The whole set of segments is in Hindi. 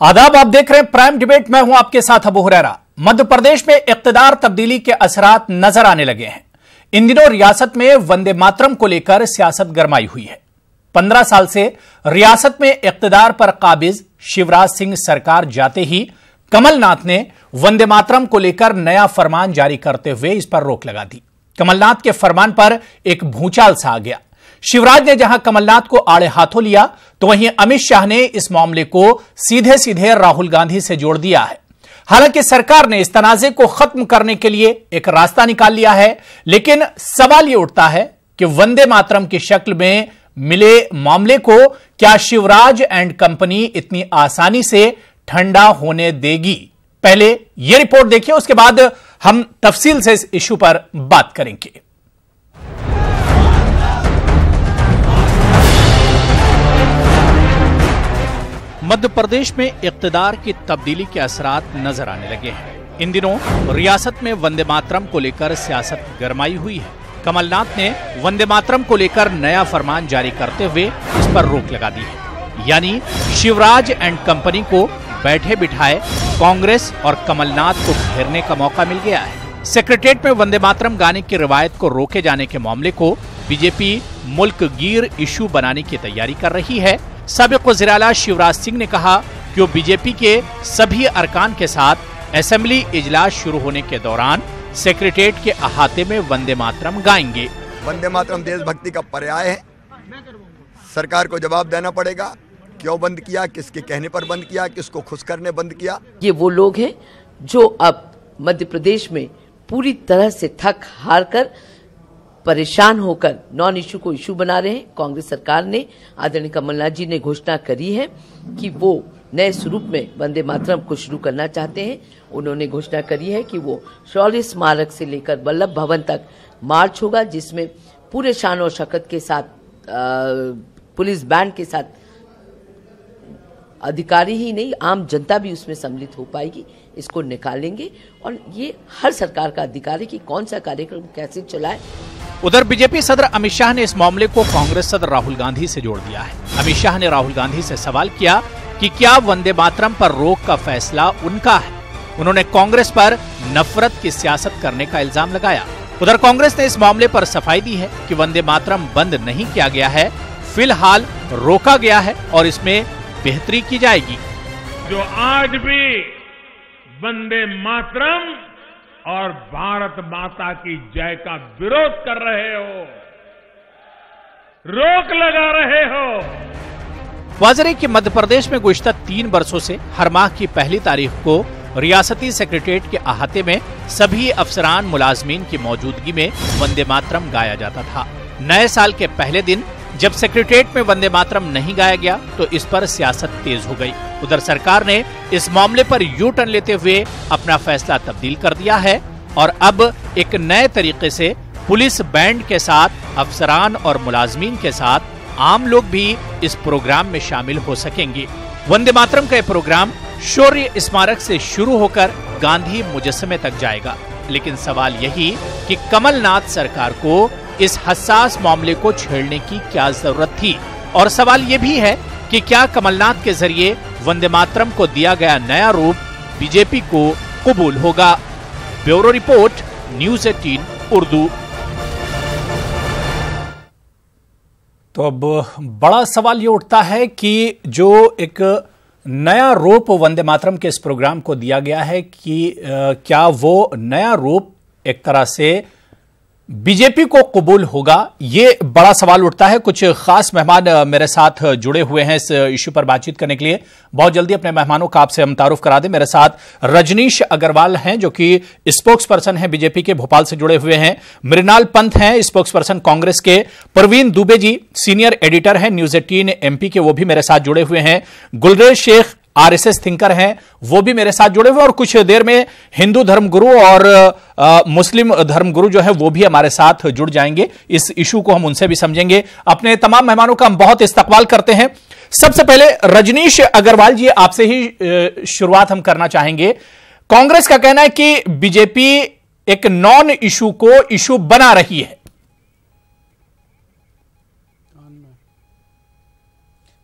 आदाब, आप देख रहे हैं प्राइम डिबेट। मैं हूं आपके साथ अबू हुरैरा। मध्य प्रदेश में इक्तदार तब्दीली के असरात नजर आने लगे हैं। इन दिनों रियासत में वंदे मातरम को लेकर सियासत गरमाई हुई है। 15 साल से रियासत में इक्तदार पर काबिज शिवराज सिंह सरकार जाते ही कमलनाथ ने वंदे मातरम को लेकर नया फरमान जारी करते हुए इस पर रोक लगा दी। कमलनाथ के फरमान पर एक भूचाल सा आ गया। शिवराज ने जहां कमलनाथ को आड़े हाथों लिया, तो वहीं अमित शाह ने इस मामले को सीधे सीधे राहुल गांधी से जोड़ दिया है। हालांकि सरकार ने इस तनाजे को खत्म करने के लिए एक रास्ता निकाल लिया है, लेकिन सवाल यह उठता है कि वंदे मातरम की शक्ल में मिले मामले को क्या शिवराज एंड कंपनी इतनी आसानी से ठंडा होने देगी? पहले यह रिपोर्ट देखिए, उसके बाद हम तफसील से इस इशू पर बात करेंगे। मध्य प्रदेश में इक्तदार की तब्दीली के असरात नजर आने लगे हैं। इन दिनों रियासत में वंदे मातरम को लेकर सियासत गरमाई हुई है। कमलनाथ ने वंदे मातरम को लेकर नया फरमान जारी करते हुए इस पर रोक लगा दी है। यानी शिवराज एंड कंपनी को बैठे बिठाए कांग्रेस और कमलनाथ को घेरने का मौका मिल गया है। सेक्रेटेरिएट में वंदे मातरम गाने की रिवायत को रोके जाने के मामले को बीजेपी मुल्क गिर इशू बनाने की तैयारी कर रही है। साबिक वज़ीर आला शिवराज सिंह ने कहा कि वो बीजेपी के सभी अरकान के साथ असेंबली इजलास शुरू होने के दौरान सेक्रेटेरिएट के अहाते में वंदे मातरम गाएंगे। वंदे मातरम देशभक्ति का पर्याय है। सरकार को जवाब देना पड़ेगा, क्यों बंद किया, किसके कहने पर बंद किया, किसको खुश करने बंद किया। ये वो लोग हैं जो अब मध्य प्रदेश में पूरी तरह से थक हार कर परेशान होकर नॉन इशू को इशू बना रहे हैं। कांग्रेस सरकार ने, आदरणीय कमलनाथ जी ने घोषणा करी है कि वो नए स्वरूप में वंदे मातरम को शुरू करना चाहते हैं। उन्होंने घोषणा करी है कि वो शौर्य स्मारक से लेकर वल्लभ भवन तक मार्च होगा, जिसमें पूरे शान और शौकत के साथ पुलिस बैंड के साथ अधिकारी ही नहीं, आम जनता भी उसमें सम्मिलित हो पाएगी। इसको निकालेंगे और ये हर सरकार का अधिकार है कि कौन सा कार्यक्रम कैसे चलाए। उधर बीजेपी सदर अमित शाह ने इस मामले को कांग्रेस सदर राहुल गांधी से जोड़ दिया है। अमित शाह ने राहुल गांधी से सवाल किया कि क्या वंदे मातरम पर रोक का फैसला उनका है। उन्होंने कांग्रेस पर नफरत की सियासत करने का इल्जाम लगाया। उधर कांग्रेस ने इस मामले पर सफाई दी है कि वंदे मातरम बंद नहीं किया गया है, फिलहाल रोका गया है और इसमें बेहतरी की जाएगी। जो आज भी वंदे मातरम और भारत माता की जय का विरोध कर रहे हो, रोक लगा रहे हो। वाज़ेह है कि मध्य प्रदेश में गुज़िश्ता 3 वर्षों से हर माह की पहली तारीख को रियासती सेक्रेटेरिएट के अहाते में सभी अफसरान मुलाजमीन की मौजूदगी में वंदे मातरम गाया जाता था। नए साल के पहले दिन जब सेक्रेटेरिएट में वंदे मातरम नहीं गाया गया तो इस पर सियासत तेज हो गई। उधर सरकार ने इस मामले पर यू टर्न लेते हुए अपना फैसला तब्दील कर दिया है और अब एक नए तरीके से पुलिस बैंड के साथ अफसरान और मुलाजमीन के साथ आम लोग भी इस प्रोग्राम में शामिल हो सकेंगे। वंदे मातरम का यह प्रोग्राम शौर्य स्मारक से शुरू होकर गांधी मुजस्समे तक जाएगा। लेकिन सवाल यही कि कमलनाथ सरकार को इस हसास मामले को छेड़ने की क्या जरूरत थी, और सवाल यह भी है कि क्या कमलनाथ के जरिए वंदे मातरम को दिया गया नया रूप बीजेपी को कबूल होगा। Bureau report, news 18 Urdu. तो अब बड़ा सवाल यह उठता है कि जो एक नया रूप वंदे मातरम के इस प्रोग्राम को दिया गया है कि क्या वो नया रूप एक तरह से बीजेपी को कबूल होगा, ये बड़ा सवाल उठता है। कुछ खास मेहमान मेरे साथ जुड़े हुए हैं इस इश्यू पर बातचीत करने के लिए। बहुत जल्दी अपने मेहमानों का आपसे हम तारुफ करा दें। मेरे साथ रजनीश अग्रवाल हैं जो कि स्पोक्स पर्सन हैं बीजेपी के, भोपाल से जुड़े हुए हैं। मृणाल पंत हैं स्पोक्स पर्सन कांग्रेस के। प्रवीण दुबे जी सीनियर एडिटर हैं न्यूज़ 18 एमपी के, वो भी मेरे साथ जुड़े हुए हैं। गुलरेज शेख आरएसएस थिंकर हैं, वो भी मेरे साथ जुड़े हुए, और कुछ देर में हिंदू धर्मगुरु और मुस्लिम धर्मगुरु जो है वो भी हमारे साथ जुड़ जाएंगे। इस इशू को हम उनसे भी समझेंगे। अपने तमाम मेहमानों का हम बहुत इस्तकबाल करते हैं। सबसे पहले रजनीश अग्रवाल जी, आपसे ही शुरुआत हम करना चाहेंगे। कांग्रेस का कहना है कि बीजेपी एक नॉन इशू को इशू बना रही है।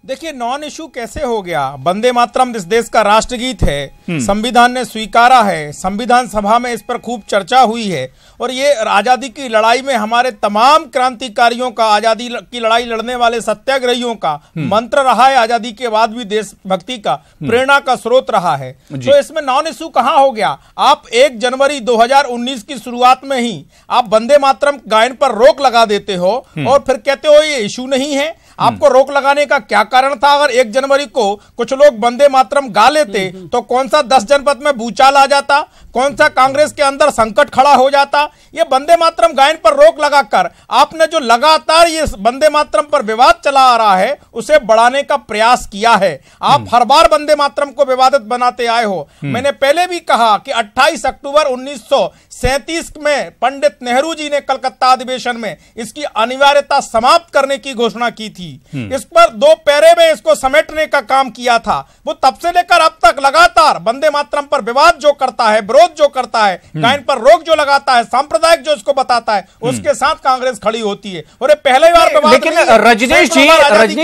देखिए, नॉन इशू कैसे हो गया? वंदे मातरम इस देश का राष्ट्रगीत है, संविधान ने स्वीकारा है, संविधान सभा में इस पर खूब चर्चा हुई है और ये आजादी की लड़ाई में हमारे तमाम क्रांतिकारियों का, आजादी की लड़ाई लड़ने वाले सत्याग्रहियों का मंत्र रहा है, आजादी के बाद भी देशभक्ति का प्रेरणा का स्रोत रहा है। तो इसमें नॉन इशू कहां हो गया? आप 1 जनवरी 2019 की शुरुआत में ही आप वंदे मातरम गायन पर रोक लगा देते हो और फिर कहते हो ये इशू नहीं है। आपको रोक लगाने का क्या कारण था? अगर 1 जनवरी को कुछ लोग वंदे मातरम गा लेते तो कौन सा 10 जनपद में भूचाल आ जाता? कौन सा कांग्रेस के अंदर संकट खड़ा हो जाता? ये वंदे मातरम गायन पर रोक लगाकर आपने जो लगातार ये वंदे मातरम पर विवाद चला आ रहा है उसे बढ़ाने का प्रयास किया है। आप हर बार वंदे मातरम को विवादित बनाते आए हो। मैंने पहले भी कहा कि 28 अक्टूबर 1937 में पंडित नेहरू जी ने कलकत्ता अधिवेशन में इसकी अनिवार्यता समाप्त करने की घोषणा की थी। इस पर 2 पैरे में इसको समेटने का काम किया था। वो तब से लेकर अब तक लगातार वंदे मातरम पर विवाद जो करता है, विरोध जो करता है, गायन पर रोक जो लगाता है, सांप्रदायिक जो इसको बताता है, उसके साथ कांग्रेस खड़ी होती है। और ये पहले बार लेकिन रजनीश जी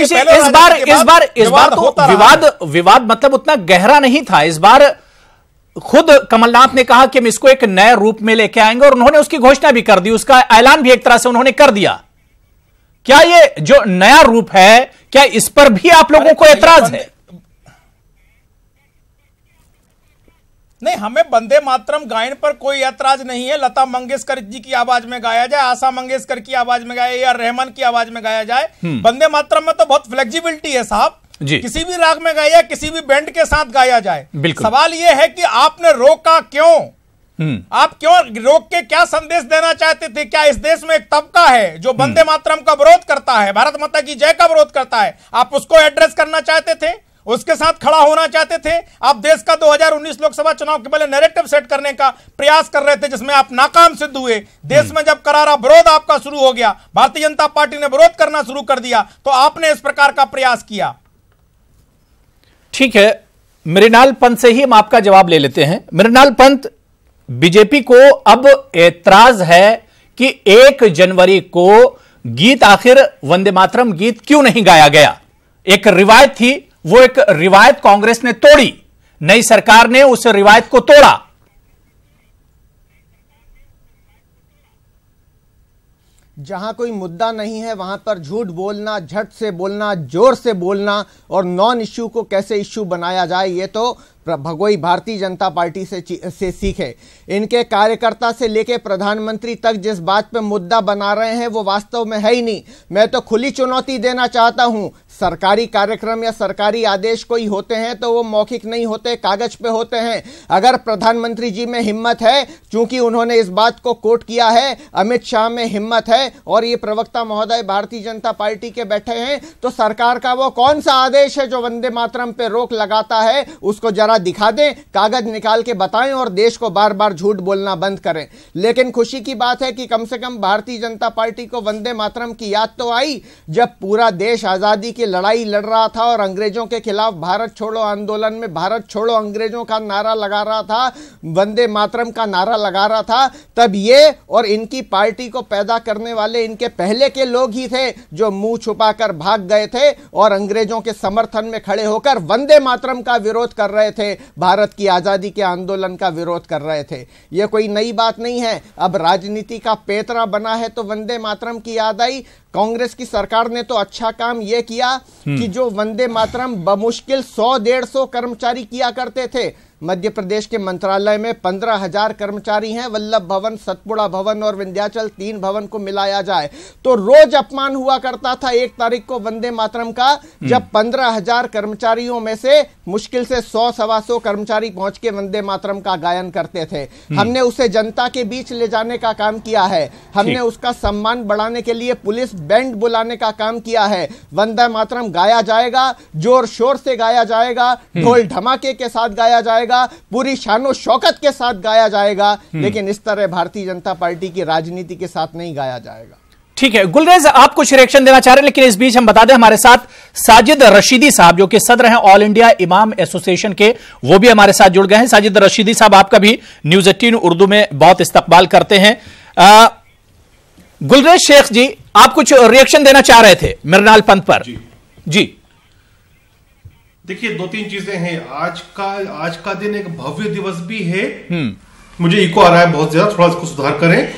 इस बार तो विवाद मतलब उतना गहरा नहीं था। इस बार खुद कमलनाथ ने कहा कि हम इसको एक नए रूप में लेके आएंगे और उन्होंने उसकी घोषणा भी कर दी, उसका ऐलान भी एक तरह से उन्होंने कर दिया। क्या ये जो नया रूप है, क्या इस पर भी आप लोगों को एतराज है? नहीं, हमें वंदे मातरम गायन पर कोई ऐतराज नहीं है। लता मंगेशकर जी की आवाज में गाया जाए, आशा मंगेशकर की आवाज में गाया या रहमान की आवाज में गाया जाए। वंदे मातरम में तो बहुत फ्लेक्सिबिलिटी है साहब, किसी भी राग में गाया, किसी भी बैंड के साथ गाया जाए। सवाल यह है कि आपने रोका क्यों? आप क्यों रोक के क्या संदेश देना चाहते थे? क्या इस देश में एक तबका है जो वंदे मातरम का विरोध करता है, भारत माता की जय का विरोध करता है? आप उसको एड्रेस करना चाहते थे, उसके साथ खड़ा होना चाहते थे? आप देश का 2019 लोकसभा चुनाव के पहले नैरेटिव सेट करने का प्रयास कर रहे थे, जिसमें आप नाकाम सिद्ध हुए। देश में जब करारा विरोध आपका शुरू हो गया, भारतीय जनता पार्टी ने विरोध करना शुरू कर दिया, तो आपने इस प्रकार का प्रयास किया। ठीक है, मृणाल पंत से ही हम आपका जवाब ले लेते हैं। मृणाल पंत, बीजेपी को अब एतराज है कि 1 जनवरी को गीत, आखिर वंदे मातरम गीत क्यों नहीं गाया गया? एक रिवायत थी, वो एक रिवायत कांग्रेस ने तोड़ी, नई सरकार ने उस रिवायत को तोड़ा। जहां कोई मुद्दा नहीं है वहां पर झूठ बोलना, झट से बोलना, जोर से बोलना और नॉन इश्यू को कैसे इश्यू बनाया जाए, ये तो भगोई भारतीय जनता पार्टी से सीखे। इनके कार्यकर्ता से लेके प्रधानमंत्री तक जिस बात पे मुद्दा बना रहे हैं वो वास्तव में है ही नहीं। मैं तो खुली चुनौती देना चाहता हूं, सरकारी कार्यक्रम या सरकारी आदेश कोई होते हैं तो वो मौखिक नहीं होते, कागज पे होते हैं। अगर प्रधानमंत्री जी में हिम्मत है, चूंकि उन्होंने इस बात को कोट किया है, अमित शाह में हिम्मत है और ये प्रवक्ता महोदय भारतीय जनता पार्टी के बैठे हैं, तो सरकार का वो कौन सा आदेश है जो वंदे मातरम पे रोक लगाता है, उसको जरा दिखा दें, कागज निकाल के बताएं और देश को बार बार झूठ बोलना बंद करें। लेकिन खुशी की बात है कि कम से कम भारतीय जनता पार्टी को वंदे मातरम की याद तो आई जब पूरा देश आजादी की लड़ाई लड़ रहा था और अंग्रेजों के खिलाफ भारत छोड़ो आंदोलन में भारत छोड़ो अंग्रेजों का नारा लगा रहा था, वंदे मातरम का नारा लगा रहा था। तब ये और इनकी पार्टी को पैदा करने वाले इनके पहले के लोग ही थे जो मुंह छुपाकर भाग गए थे और अंग्रेजों के समर्थन में खड़े होकर वंदे मातरम का विरोध कर रहे थे, भारत की आजादी के आंदोलन का विरोध कर रहे थे। यह कोई नई बात नहीं है। अब राजनीति का पेतरा बना है तो वंदे मातरम की याद आई। कांग्रेस की सरकार ने तो अच्छा काम यह किया कि जो वंदे मातरम बमुश्किल 100-150 कर्मचारी किया करते थे, मध्य प्रदेश के मंत्रालय में 15,000 कर्मचारी हैं, वल्लभ भवन, सतपुड़ा भवन और विंध्याचल 3 भवन को मिलाया जाए तो रोज अपमान हुआ करता था 1 तारीख को वंदे मातरम का, जब 15,000 कर्मचारियों में से मुश्किल से 100-125 कर्मचारी पहुंच के वंदे मातरम का गायन करते थे। हमने उसे जनता के बीच ले जाने का काम किया है, हमने उसका सम्मान बढ़ाने के लिए पुलिस बैंड बुलाने का काम किया है। वंदे मातरम गाया जाएगा, जोर शोर से गाया जाएगा, ढोल धमाके के साथ गाया जाएगा, पूरी शानो शौकत के साथ गाया जाएगा, लेकिन इस तरह भारतीय जनता पार्टी की राजनीति के साथ नहीं गाया जाएगा। ठीक है गुलरेज, आप कुछ रिएक्शन देना चाह रहे हैं, लेकिन इस बीच हम बता दें हमारे साथ साजिद रशीदी साहब जो कि सदर हैं ऑल इंडिया इमाम एसोसिएशन के, वो भी हमारे साथ जुड़ गए हैं। साजिद रशीदी साहब, आपका भी न्यूज 18 उर्दू में बहुत इस्तकबाल करते हैं। गुलरेज शेख जी, आप कुछ रिएक्शन देना चाह रहे थे मृणाल पंत पर? जी देखिए, दो तीन चीजें हैं। आज का दिन एक भव्य दिवस भी है। मुझे इको आ रहा है बहुत ज्यादा, थोड़ा इसको सुधार करें।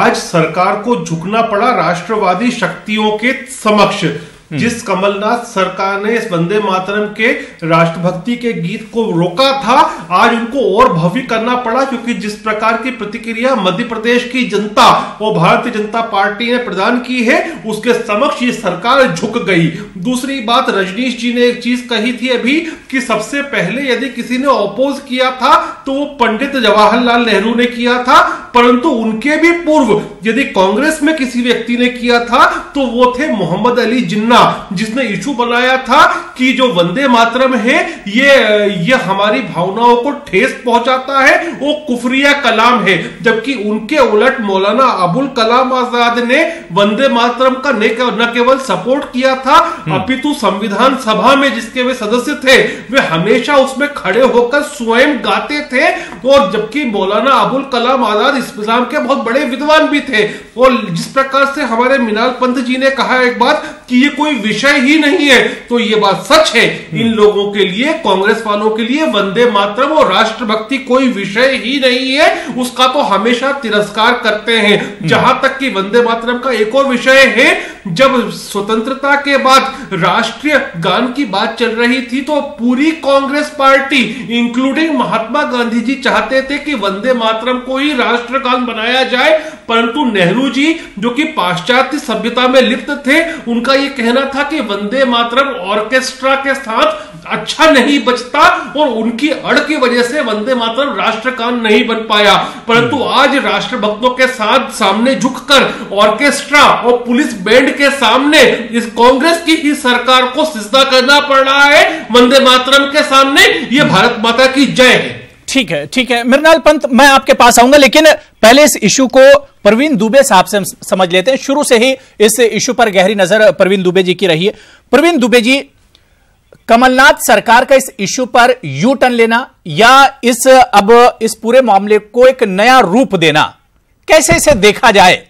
आज सरकार को झुकना पड़ा राष्ट्रवादी शक्तियों के समक्ष। जिस कमलनाथ सरकार ने इस वंदे मातरम के राष्ट्रभक्ति के गीत को रोका था, आज उनको और भव्य करना पड़ा, क्योंकि जिस प्रकार की प्रतिक्रिया मध्य प्रदेश की जनता और भारतीय जनता पार्टी ने प्रदान की है, उसके समक्ष ये सरकार झुक गई। दूसरी बात, रजनीश जी ने एक चीज कही थी अभी कि सबसे पहले यदि किसी ने अपोज किया था तो वो पंडित जवाहरलाल नेहरू ने किया था, परंतु उनके भी पूर्व यदि कांग्रेस में किसी व्यक्ति ने किया था तो वो थे मोहम्मद अली जिन्ना, जिसने इशू बनाया था कि जो वंदे मातरम है ये हमारी भावनाओं को ठेस पहुंचाता है, वो कुफरिया कलाम है। जबकि उनके उलट मौलाना अबुल कलाम आजाद ने वंदे मातरम का न केवल सपोर्ट किया था, अपितु संविधान सभा में जिसके वे सदस्य थे वे हमेशा उसमें खड़े होकर स्वयं गाते थे। और जबकि मौलाना अबुल कलाम आजाद इस्लाम के बहुत बड़े विद्वान भी थे। और जिस प्रकार से हमारे मिनाल पंत जी ने कहा एक बात कि ये कोई विषय ही नहीं है, तो ये बात सच है। इन लोगों के लिए, कांग्रेस वालों के लिए वंदे मातरम और राष्ट्रभक्ति कोई विषय ही नहीं है, उसका तो हमेशा तिरस्कार करते हैं। जहां तक कि वंदे मातरम का एक और विषय है, जब स्वतंत्रता के बाद राष्ट्रीय गान की बात चल रही थी तो पूरी कांग्रेस पार्टी इंक्लूडिंग महात्मा गांधी जी चाहते थे कि वंदे मातरम को ही राष्ट्रगान बनाया जाए, परंतु नेहरू जी जो कि पाश्चात्य सभ्यता में लिप्त थे, उनका यह कहना था कि वंदे मातरम ऑर्केस्ट्रा के साथ अच्छा नहीं बजता और उनकी अड़ की वजह से वंदे मातरम राष्ट्रगान नहीं बन पाया। परंतु आज राष्ट्रभक्तों के साथ सामने झुककर ऑर्केस्ट्रा और पुलिस बैंड के सामने इस कांग्रेस की ही सरकार को सिजदा करना पड़ रहा है। वंदे मातरम के सामने ये भारत माता की जय है। ठीक है मृणाल पंत, मैं आपके पास आऊंगा, लेकिन पहले इस इशू को प्रवीण दुबे साहब से समझ लेते हैं। शुरू से ही इस इशू पर गहरी नजर प्रवीण दुबे जी की रही है। प्रवीण दुबे जी, कमलनाथ सरकार का इस इशू पर यू टर्न लेना या इस पूरे मामले को एक नया रूप देना, कैसे इसे देखा जाए?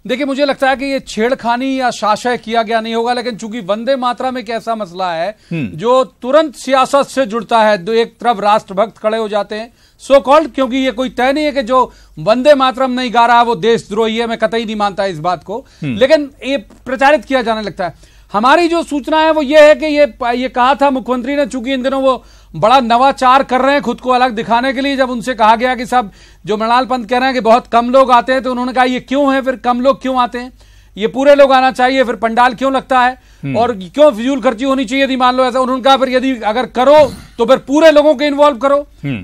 देखिए, मुझे लगता है कि ये छेड़खानी या शासय किया गया नहीं होगा, लेकिन चूंकि वंदे मातरम एक ऐसा मसला है जो तुरंत सियासत से जुड़ता है। तो एक तरफ राष्ट्रभक्त खड़े हो जाते हैं सो कॉल्ड, क्योंकि ये कोई तय नहीं है कि जो वंदे मातरम नहीं गा रहा वो देशद्रोही है। मैं कतई नहीं मानता इस बात को, लेकिन ये प्रचारित किया जाने लगता है। हमारी जो सूचना है वो ये है कि ये कहा था मुख्यमंत्री ने, चूंकि इन दिनों वो बड़ा नवाचार कर रहे हैं खुद को अलग दिखाने के लिए। जब उनसे कहा गया कि साहब, जो मृणाल पंत कह रहे हैं कि बहुत कम लोग आते हैं, तो उन्होंने कहा ये क्यों है, फिर कम लोग क्यों आते हैं, ये पूरे लोग आना चाहिए, फिर पंडाल क्यों लगता है और क्यों फिजूल खर्ची होनी चाहिए यदि मान लो ऐसा। उन्होंने कहा फिर यदि अगर करो तो फिर पूरे लोगों को इन्वॉल्व करो।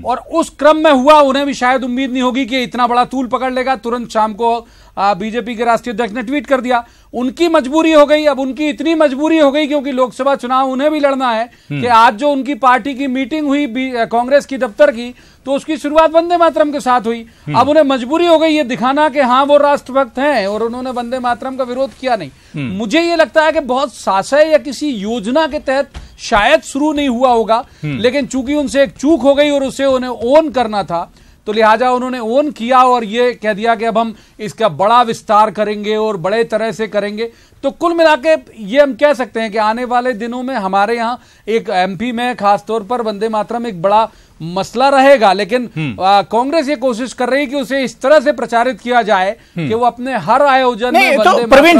और उस क्रम में हुआ, उन्हें भी शायद उम्मीद नहीं होगी कि इतना बड़ा तूल पकड़ लेगा। तुरंत शाम को बीजेपी के राष्ट्रीय अध्यक्ष ने ट्वीट कर दिया। उनकी मजबूरी हो गई, अब उनकी इतनी मजबूरी हो गई क्योंकि लोकसभा चुनाव उन्हें भी लड़ना है कि आज जो उनकी पार्टी की मीटिंग हुई कांग्रेस की दफ्तर की, तो उसकी शुरुआत वंदे मातरम के साथ हुई। अब उन्हें मजबूरी हो गई ये दिखाना कि हाँ वो राष्ट्रभक्त हैं और उन्होंने वंदे मातरम का विरोध किया नहीं। मुझे ये लगता है कि बहुत शासय या किसी योजना के तहत शायद शुरू नहीं हुआ होगा, लेकिन चूंकि उनसे एक चूक हो गई और उसे उन्हें ओन करना था, तो लिहाजा उन्होंने ओन किया और ये कह दिया कि अब हम इसका बड़ा विस्तार करेंगे और बड़े तरह से करेंगे। तो कुल मिला के ये हम कह सकते हैं कि आने वाले दिनों में हमारे यहाँ एक एमपी में खासतौर पर वंदे मातरम एक बड़ा मसला रहेगा। लेकिन कांग्रेस ये कोशिश कर रही है कि उसे इस तरह से प्रचारित किया जाए कि वो अपने हर आयोजन में तो प्रवीण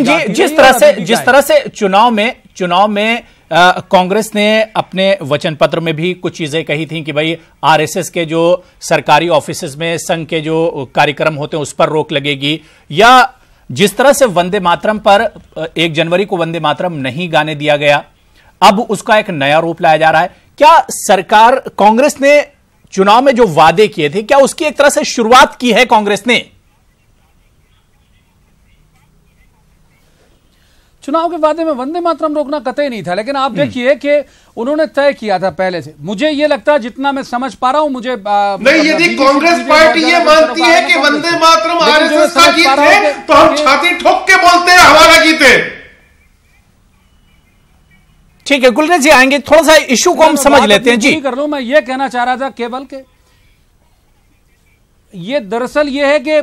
जी जिस तरह से चुनाव में कांग्रेस ने अपने वचन पत्र में भी कुछ चीजें कही थी कि भाई आरएसएस के जो सरकारी ऑफिसेज में संघ के जो कार्यक्रम होते हैं उस पर रोक लगेगी, या जिस तरह से वंदे मातरम पर 1 जनवरी को वंदे मातरम नहीं गाने दिया गया, अब उसका एक नया रूप लाया जा रहा है। क्या सरकार, कांग्रेस ने चुनाव में जो वादे किए थे, क्या उसकी एक तरह से शुरुआत की है कांग्रेस ने? चुनाव के वादे में वंदे मातरम रोकना कतई नहीं था, लेकिन आप देखिए कि उन्होंने तय किया था पहले से। मुझे ये लगता है, जितना मैं समझ पा रहा हूं, मुझे नहीं, यदि कांग्रेस पार्टी ये मानती है कि वंदे मातरम आरएसएस का गीत है, तो हम छाती ठोक के बोलते हैं हमारा गीत है। ठीक है, गुलरेज जी आएंगे, थोड़ा सा इशू को हम समझ लेते हैं जी। कर लूं, मैं ये कहना चाह रहा था केवल के ये दरअसल ये है कि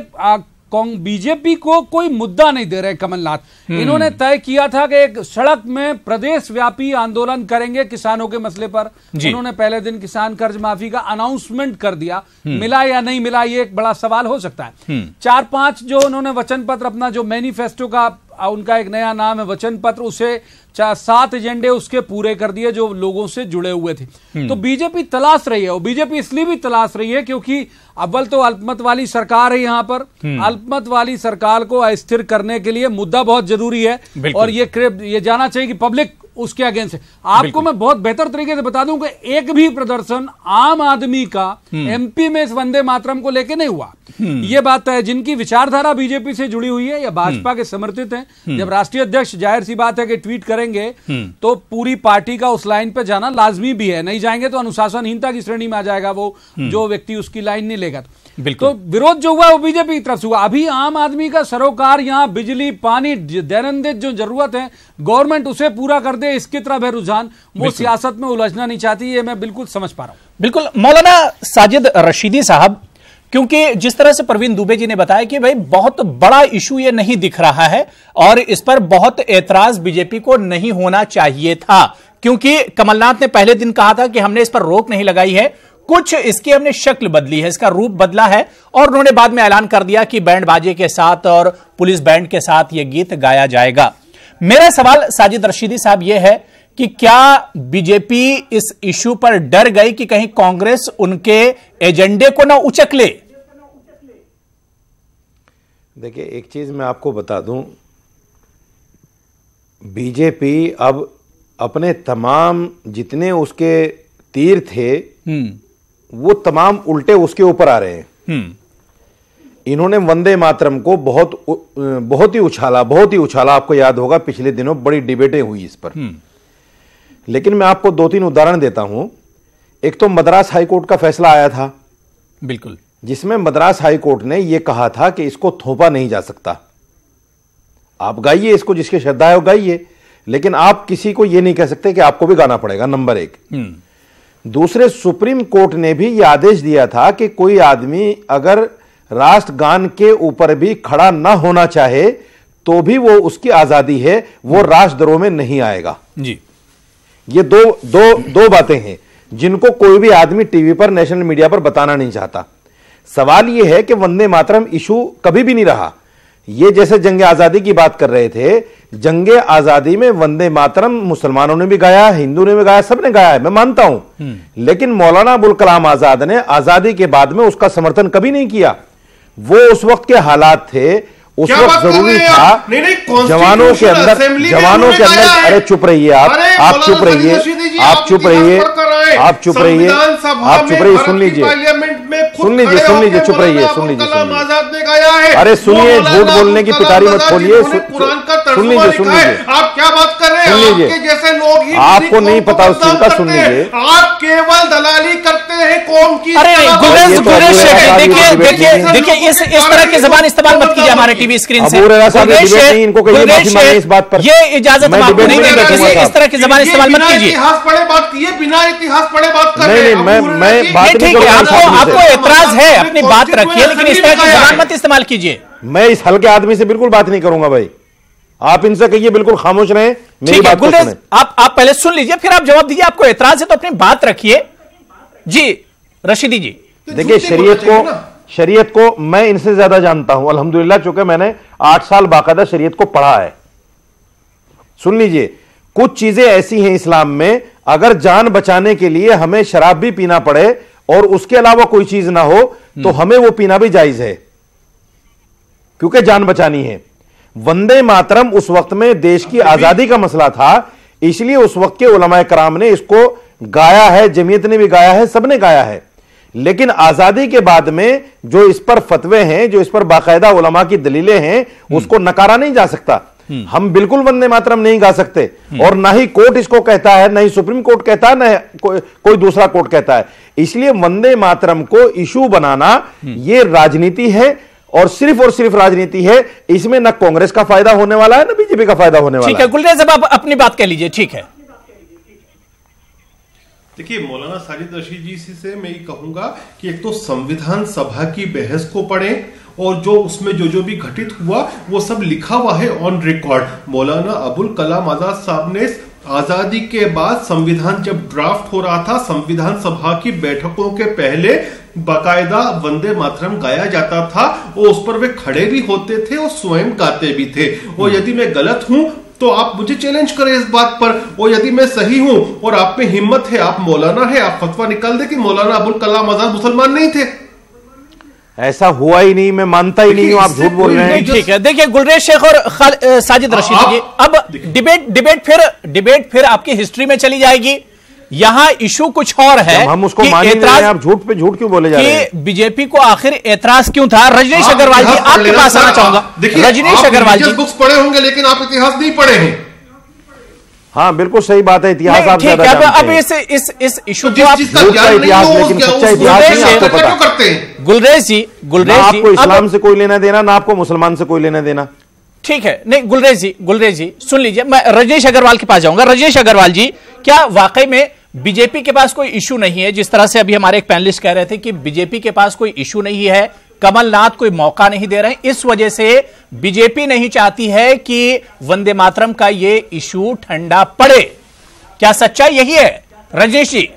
बीजेपी को कोई मुद्दा नहीं दे रहे कमलनाथ। इन्होंने तय किया था कि एक सड़क में प्रदेश व्यापी आंदोलन करेंगे किसानों के मसले पर। उन्होंने पहले दिन किसान कर्ज माफी का अनाउंसमेंट कर दिया, मिला या नहीं मिला ये एक बड़ा सवाल हो सकता है। 4-5 जो उन्होंने वचन पत्र अपना जो मैनिफेस्टो का उनका एक नया नाम है वचन पत्र, उसे 7 एजेंडे उसके पूरे कर दिए जो लोगों से जुड़े हुए थे। तो बीजेपी तलाश रही है, और बीजेपी इसलिए भी तलाश रही है क्योंकि अव्वल तो अल्पमत वाली सरकार है यहां पर। अल्पमत वाली सरकार को अस्थिर करने के लिए मुद्दा बहुत जरूरी है, और ये जाना चाहिए कि पब्लिक उसके अगेंस्ट है। आपको मैं बहुत बेहतर तरीके से बता दूं कि एक भी प्रदर्शन आम आदमी का एमपी में इस वंदे मातरम को लेके नहीं हुआ। ये बात है, जिनकी विचारधारा बीजेपी से जुड़ी हुई है या भाजपा के समर्थित हैं, जब राष्ट्रीय अध्यक्ष जाहिर सी बात है कि ट्वीट करेंगे तो पूरी पार्टी का उस लाइन पे जाना लाजमी भी है। नहीं जाएंगे तो अनुशासनहीनता की श्रेणी में आ जाएगा वो जो व्यक्ति उसकी लाइन नहीं लेगा। तो विरोध जो हुआ वो बीजेपी की तरफ से हुआ। अभी आम आदमी का सरोकार यहाँ बिजली पानी दैनंदिन जो जरूरत है गवर्नमेंट उसे पूरा कर दे, इसकी तरफ है रुझान। वो सियासत में उलझना नहीं चाहती, ये मैं बिल्कुल समझ पा रहा हूं। बिल्कुल मौलाना साजिद रशीदी साहब, क्योंकि जिस तरह से प्रवीण दुबे जी ने बताया कि भाई बहुत बड़ा इशू ये नहीं दिख रहा है और इस पर बहुत एतराज बीजेपी को नहीं होना चाहिए था, क्योंकि कमलनाथ ने पहले दिन कहा था कि हमने इस पर रोक नहीं लगाई है, कुछ इसकी हमने शक्ल बदली है, इसका रूप बदला है, और उन्होंने बाद में ऐलान कर दिया कि बैंड बाजे के साथ और पुलिस बैंड के साथ यह गीत गाया जाएगा। मेरा सवाल साजिद रशीदी साहब यह है कि क्या बीजेपी इस इशू पर डर गई कि कहीं कांग्रेस उनके एजेंडे को ना उचक ले? देखिए, एक चीज मैं आपको बता दूं, बीजेपी अब अपने तमाम जितने उसके तीर थे वो तमाम उल्टे उसके ऊपर आ रहे हैं। इन्होंने वंदे मातरम को बहुत ही उछाला। आपको याद होगा पिछले दिनों बड़ी डिबेटें हुई इस पर। लेकिन मैं आपको 2-3 उदाहरण देता हूं। एक तो मद्रास हाईकोर्ट का फैसला आया था, बिल्कुल, जिसमें मद्रास हाईकोर्ट ने यह कहा था कि इसको थोपा नहीं जा सकता। आप गाइए इसको, जिसकी श्रद्धा है वो गाइए, लेकिन आप किसी को यह नहीं कह सकते कि आपको भी गाना पड़ेगा, नंबर 1। दूसरे, सुप्रीम कोर्ट ने भी यह आदेश दिया था कि कोई आदमी अगर राष्ट्रगान के ऊपर भी खड़ा ना होना चाहे तो भी वो उसकी आजादी है, वो राष्ट्रद्रोह में नहीं आएगा जी। ये दो बातें हैं जिनको कोई भी आदमी टीवी पर, नेशनल मीडिया पर बताना नहीं चाहता। सवाल यह है कि वंदे मातरम इशू कभी भी नहीं रहा। ये जैसे जंग आजादी की बात कर रहे थे, जंग आजादी में वंदे मातरम मुसलमानों ने भी गाया, हिंदू ने भी गाया, सबने गाया है, मैं मानता हूं। लेकिन मौलाना अबुल कलाम आजाद ने आजादी के बाद में उसका समर्थन कभी नहीं किया। वो उस वक्त के हालात थे, उस वक्त जरूरी था जवानों के अंदर अरे चुप रहिए आप चुप रहिए, सुन लीजिए, चुप रहिए। अरे सुनिए, झूठ बोलने की पिटारी मत खोलिए, सुन लीजिए। आप क्या बात कर रहे हैं? आपके जैसे लोग ही आपको नहीं पता उस चीज का, सुन लीजिए। आप केवल दलाली करते हैं कौम की। अरे देखिए इस तरह की जबान इस्तेमाल मत कीजिए हमारे टीवी स्क्रीन से। इनको कहिए माफी मांगे इस बात पर, ये इजाजत हम आपको नहीं देंगे, इस तरह की जबान इस्तेमाल मत कीजिए। इतिहास पढ़े बात कीजिए, बिना इतिहास पढ़े बात कर रहे हैं। मैं बात नहीं करूंगा। आपको एतराज है, अपनी बात रखिए, लेकिन इस तरह की जबान मत इस्तेमाल कीजिए। मैं इस हल्के आदमी से बिल्कुल बात नहीं करूंगा भाई, आप इनसे कहिए बिल्कुल खामोश रहें, मेरी बात को सुनें। आप पहले सुन लीजिए, फिर आप जवाब दीजिए। आपको एतराज है तो अपनी बात रखिए जी। रशीदी जी, देखिए, शरीयत को मैं इनसे ज्यादा जानता हूं अल्हम्दुलिल्लाह, चूंकि मैंने 8 साल बाकायदा शरीयत को पढ़ा है। सुन लीजिए, कुछ चीजें ऐसी हैं इस्लाम में, अगर जान बचाने के लिए हमें शराब भी पीना पड़े और उसके अलावा कोई चीज ना हो तो हमें वो पीना भी जायज है, क्योंकि जान बचानी है। वंदे मातरम उस वक्त में देश की आजादी का मसला था, इसलिए उस वक्त के उलमाए कराम ने इसको गाया है, जमीयत ने भी गाया है, सबने गाया है। लेकिन आजादी के बाद में जो इस पर फतवे हैं, जो इस पर बाकायदा उलमा की दलीलें हैं, उसको नकारा नहीं जा सकता। हम बिल्कुल वंदे मातरम नहीं गा सकते, और ना ही कोर्ट इसको कहता है, ना ही सुप्रीम कोर्ट कहता है, ना कोई दूसरा कोर्ट कहता है। इसलिए वंदे मातरम को इशू बनाना यह राजनीति है, और सिर्फ राजनीति है। इसमें ना कांग्रेस का फायदा होने वाला है, ना बीजेपी का फायदा होने वाला है। ठीक है गुलरेज साहब, आप अपनी बात कह लीजिए। ठीक है, देखिए, मौलाना साजिद रशीद जी से मैं ये कहूंगा कि एक तो संविधान सभा की बहस को पढ़ें, और जो उसमें जो भी घटित हुआ वो सब लिखा हुआ है ऑन रिकॉर्ड। मौलाना अबुल कलाम आजाद साहब ने आजादी के बाद संविधान जब ड्राफ्ट हो रहा था, संविधान सभा की बैठकों के पहले बाकायदा वंदे मातरम गाया जाता था और उस पर वे खड़े भी होते थे और स्वयं गाते भी थे। और यदि मैं गलत हूं तो आप मुझे चैलेंज करें इस बात पर, और यदि मैं सही हूं और आप में हिम्मत है, आप मौलाना है, आप फतवा निकाल दे कि मौलाना अबुल कलाम आजाद मुसलमान नहीं थे। ऐसा हुआ ही नहीं, मैं मानता ही नहीं हूं, आप झूठ बोल रहे हैं। ठीक है, देखिए गुलरेज शेख और साजिद रशीद जी, अब डिबेट फिर आपकी हिस्ट्री में चली जाएगी। यहां इशू कुछ और है, हम उसको मान ही नहीं रहे हैं, आप झूठ पे झूठ क्यों बोले जा रहे हैं? बीजेपी को आखिर एतराज क्यों था? रजनीश अग्रवाल जी, आपके पास आना चाहूंगा। रजनीश अग्रवाल जी, बुक्स पढ़े होंगे लेकिन आप इतिहास नहीं पढ़े हैं। हाँ बिल्कुल सही बात है, इतिहास आप ज्यादा जानते हैं। अब इस इशू को आप झूठ का इतिहास, लेकिन सच्चा इतिहास नहीं आपको पता। गुलरेज जी, आपको इस्लाम से कोई लेना देना ना आपको मुसलमान से कोई लेना देना। ठीक है, नहीं गुलरेज जी सुन लीजिए, मैं रजनीश अग्रवाल के पास जाऊंगा। रजनीश अग्रवाल जी, क्या वाकई में बीजेपी के पास कोई इशू नहीं है? जिस तरह से अभी हमारे एक पैनलिस्ट कह रहे थे कि बीजेपी के पास कोई इशू नहीं है, कमलनाथ कोई मौका नहीं दे रहे हैं, इस वजह से बीजेपी नहीं चाहती है कि वंदे मातरम का ये इशू ठंडा पड़े। क्या सच्चाई यही है रजनीश जी?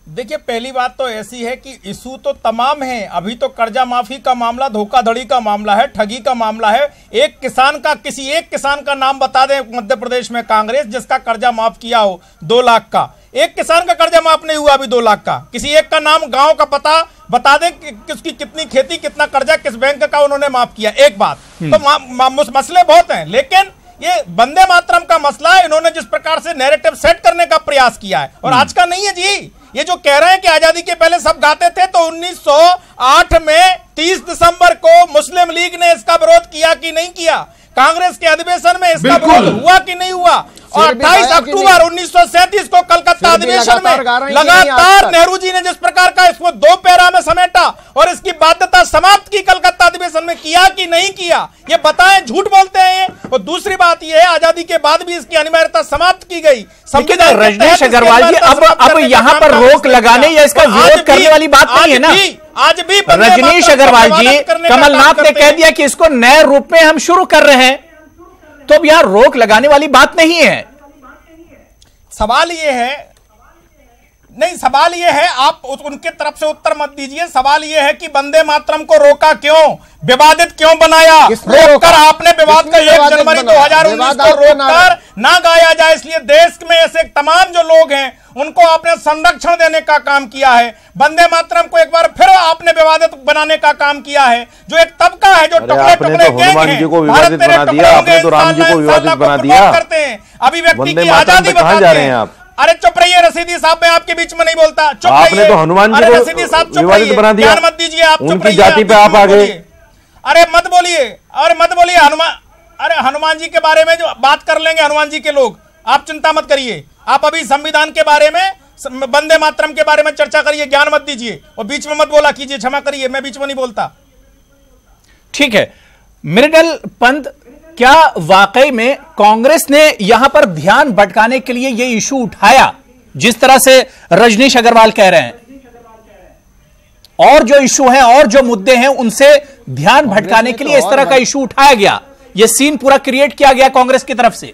देखिए, पहली बात तो ऐसी है कि इशू तो तमाम है। अभी तो कर्जा माफी का मामला, धोखाधड़ी का मामला है, ठगी का मामला है। एक किसान का, किसी एक किसान का नाम बता दें मध्य प्रदेश में कांग्रेस जिसका कर्जा माफ किया हो 2 लाख का। एक किसान का कर्जा माफ नहीं हुआ अभी 2 लाख का। किसी एक का नाम, गांव का पता बता दें कि किसकी कितनी खेती, कितना कर्जा, किस बैंक का उन्होंने माफ किया। एक बात तो मसले बहुत हैं, लेकिन ये वंदे मातरम का मसला है। इन्होंने जिस प्रकार से नैरेटिव सेट करने का प्रयास किया है, और आज का नहीं है जी। ये जो कह रहे हैं कि आजादी के पहले सब गाते थे, तो 1908 में 30 दिसंबर को मुस्लिम लीग ने इसका विरोध किया कि नहीं किया? कांग्रेस के अधिवेशन में इसका विरोध हुआ कि नहीं हुआ? और 28 अक्टूबर 1937 को कलकत्ता अधिवेशन में लगातार नेहरू जी ने जिस प्रकार का इसको 2 पैरा में समेटा और इसकी बाध्यता समाप्त की कलकत्ता अधिवेशन में, किया कि नहीं किया? ये बताएं, झूठ बोलते हैं ये। और दूसरी बात ये है, आजादी के बाद भी इसकी अनिवार्यता समाप्त की गई। रजनीश अग्रवाल जी, अब यहां पर रोक लगाने या इसका विरोध करने वाली बात नहीं है ना। आज भी रजनीश अग्रवाल जी, कमलनाथ ने कह दिया कि इसको नए रूप में हम शुरू कर रहे हैं, तो अब यहां रोक लगाने वाली बात नहीं है। सवाल ये है, नहीं सवाल ये है, आप उनके तरफ से उत्तर मत दीजिए। सवाल ये है कि वंदे मातरम को रोका क्यों, विवादित क्यों बनाया? रोककर आपने विवाद का 1 जनवरी 2019 को रोककर ना गाया जाए, इसलिए देश में ऐसे तमाम जो लोग हैं उनको आपने संरक्षण देने का काम किया है। वंदे मातरम को एक बार फिर आपने विवादित बनाने का काम किया है। जो एक तबका है जो टुकड़े टुकड़े गैंग है, भारत तेरे टुकड़े होंगे, करते हैं, अभिव्यक्ति की आजादी बताते हैं। अरे चुप रहिए रसीदी साहब, मैं आपके बीच में नहीं बोलता, चुप रहिए। आपने तो हनुमान जी को रसीदी साहब चुप विवादित बना दिया, मत दीजिए आप, उनकी जाति पे आप आ गए। अरे मत बोलिए, और मत बोलिए हनुमान, अरे हनुमान जी के बारे में जो बात कर लेंगे हनुमान जी के लोग, आप चिंता मत करिए। आप अभी संविधान के बारे में, वंदे मातरम के बारे में चर्चा करिए, ज्ञान मत दीजिए और बीच में मत बोला कीजिए, क्षमा करिए, मैं बीच में नहीं बोलता। ठीक है, मृणाल पंत, क्या वाकई में कांग्रेस ने यहां पर ध्यान भटकाने के लिए यह इशू उठाया जिस तरह से रजनीश अग्रवाल कह रहे हैं, और जो इशू हैं और जो मुद्दे हैं उनसे ध्यान भटकाने के लिए इस तरह का इशू उठाया गया, यह सीन पूरा क्रिएट किया गया कांग्रेस की तरफ से?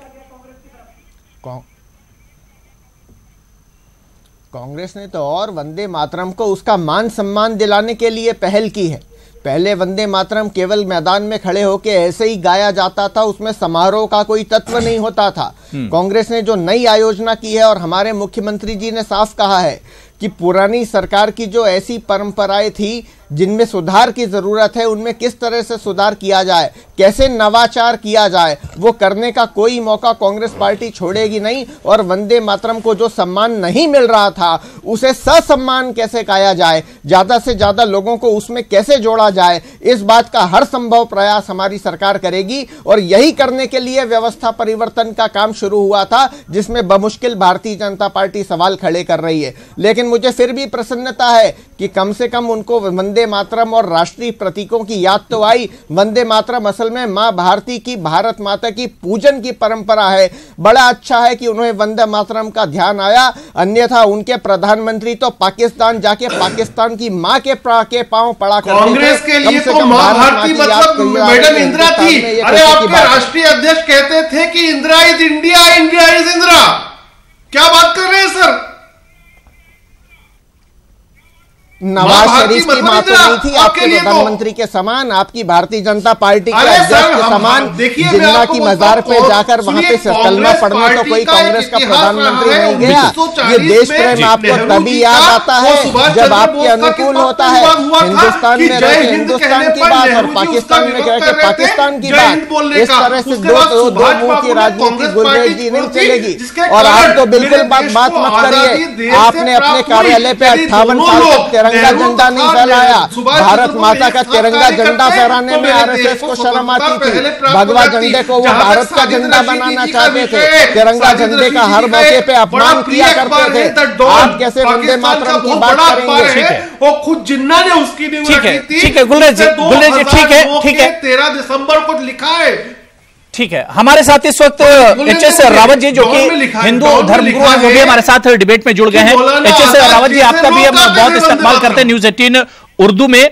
कांग्रेस ने तो और वंदे मातरम को उसका मान सम्मान दिलाने के लिए पहल की है। पहले वंदे मातरम केवल मैदान में खड़े होकर ऐसे ही गाया जाता था, उसमें समारोह का कोई तत्व नहीं होता था। कांग्रेस ने जो नई आयोजना की है, और हमारे मुख्यमंत्री जी ने साफ कहा है कि पुरानी सरकार की जो ऐसी परंपराएं थी जिनमें सुधार की जरूरत है, उनमें किस तरह से सुधार किया जाए, कैसे नवाचार किया जाए, वो करने का कोई मौका कांग्रेस पार्टी छोड़ेगी नहीं। और वंदे मातरम को जो सम्मान नहीं मिल रहा था उसे ससम्मान कैसे किया जाए, ज्यादा से ज्यादा लोगों को उसमें कैसे जोड़ा जाए, इस बात का हर संभव प्रयास हमारी सरकार करेगी। और यही करने के लिए व्यवस्था परिवर्तन का काम शुरू हुआ था, जिसमें बमुश्किल भारतीय जनता पार्टी सवाल खड़े कर रही है। लेकिन मुझे फिर भी प्रसन्नता है कि कम से कम उनको वंदे मातरम और राष्ट्रीय प्रतीकों की याद तो आई। वंदे मातरम असल में मां भारती की, भारत माता की पूजन की परंपरा है। बड़ा अच्छा है कि उन्हें वंदे मातरम का ध्यान आया, अन्यथा उनके प्रधानमंत्री तो पाकिस्तान जाके पाकिस्तान की मां के पांव पड़ा करते थे। कांग्रेस के लिए तो मां भारती मतलब मैडम इंदिरा थी। अरे आपके राष्ट्रीय अध्यक्ष कहते थे कि Indira is India, India is Indira. क्या बात कर रहे हैं सर? नवाज शरीफ की मां तो नहीं थी आपके प्रधानमंत्री के समान, आपकी भारतीय जनता पार्टी के अध्यक्ष के समान, जिन्ना की मजार पे जाकर वहां पे कलमा पढ़ने तो कोई कांग्रेस का प्रधानमंत्री नहीं गया। ये देश प्रेम आपको तभी याद आता है जब आपके अनुकूल होता है। हिंदुस्तान में रह के हिंदुस्तान की बात और पाकिस्तान में रह के पाकिस्तान की बात, इस तरह से दो मुंह की राजनीति गुलरेज जी नहीं चलेगी। और आप तो बिल्कुल बात मत करिए। आपने अपने कार्यालय पे 58 साल तक तिरंगा झंडा नहीं फहराया। भारत माता का तिरंगा झंडा फहराने में आरएसएस को शर्म आती थी। भगवा झंडे को वो भारत का झंडा बनाना चाहते थे। तिरंगा झंडे का हर मौके पे अपमान किया करते थे। आप कैसे वंदे मातरम की बात करेंगे? वो खुद जिन्ना ने उसकी ठीक है गुलरेज जी, ठीक है 13 दिसंबर को लिखा है। ठीक है, हमारे साथ इस वक्त एच.एस. रावत जी जो कि हिंदू धर्मगुरु हैं, वो भी हमारे साथ डिबेट में जुड़ गए हैं। एच.एस. रावत जी, आपका भी हम बहुत इस्तेमाल करते हैं न्यूज 18 उर्दू में।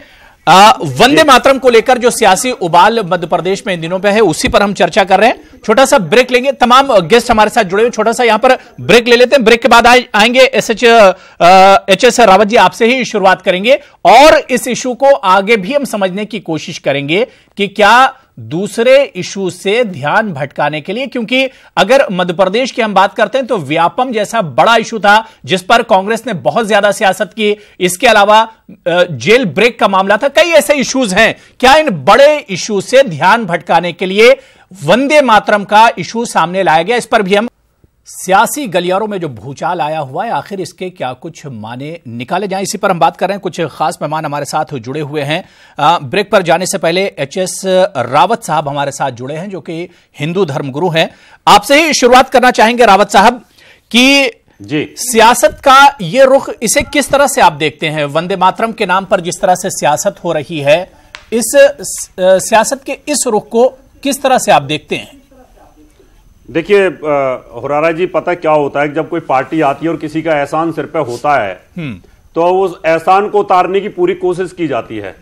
वंदे मातरम को लेकर जो सियासी उबाल मध्य प्रदेश में इन दिनों पे है, उसी पर हम चर्चा कर रहे हैं। छोटा सा ब्रेक लेंगे, तमाम गेस्ट हमारे साथ जुड़े हुए, छोटा सा यहां पर ब्रेक ले लेते हैं। ब्रेक के बाद आएंगे एच.एस. रावत जी, आपसे ही शुरुआत करेंगे और इस इशू को आगे भी हम समझने की कोशिश करेंगे कि क्या दूसरे इशू से ध्यान भटकाने के लिए, क्योंकि अगर मध्य प्रदेश की हम बात करते हैं तो व्यापम जैसा बड़ा इशू था जिस पर कांग्रेस ने बहुत ज्यादा सियासत की। इसके अलावा जेल ब्रेक का मामला था, कई ऐसे इश्यूज हैं। क्या इन बड़े इशू से ध्यान भटकाने के लिए वंदे मातरम का इशू सामने लाया गया? इस पर भी हम सियासी गलियारों में जो भूचाल आया हुआ है, आखिर इसके क्या कुछ माने निकाले जाएं, इसी पर हम बात कर रहे हैं। कुछ खास मेहमान हमारे साथ जुड़े हुए हैं। ब्रेक पर जाने से पहले एच.एस. रावत साहब हमारे साथ जुड़े हैं जो कि हिंदू धर्मगुरु हैं। आपसे ही शुरुआत करना चाहेंगे रावत साहब कि जी सियासत का ये रुख, इसे किस तरह से आप देखते हैं? वंदे मातरम के नाम पर जिस तरह से सियासत हो रही है, इस सियासत के इस रुख को किस तरह से आप देखते हैं? देखिए हुरारा जी, पता क्या होता है कि जब कोई पार्टी आती है और किसी का एहसान सिर पे होता है तो उस एहसान को उतारने की पूरी कोशिश की जाती है।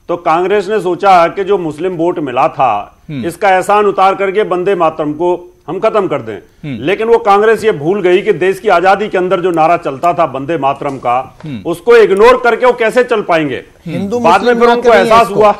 तो कांग्रेस ने सोचा कि जो मुस्लिम वोट मिला था इसका एहसान उतार करके वंदे मातरम को हम खत्म कर दें। लेकिन वो कांग्रेस ये भूल गई कि देश की आजादी के अंदर जो नारा चलता था वंदे मातरम का, उसको इग्नोर करके वो कैसे चल पाएंगे। बाद में फिर उनको एहसास हुआ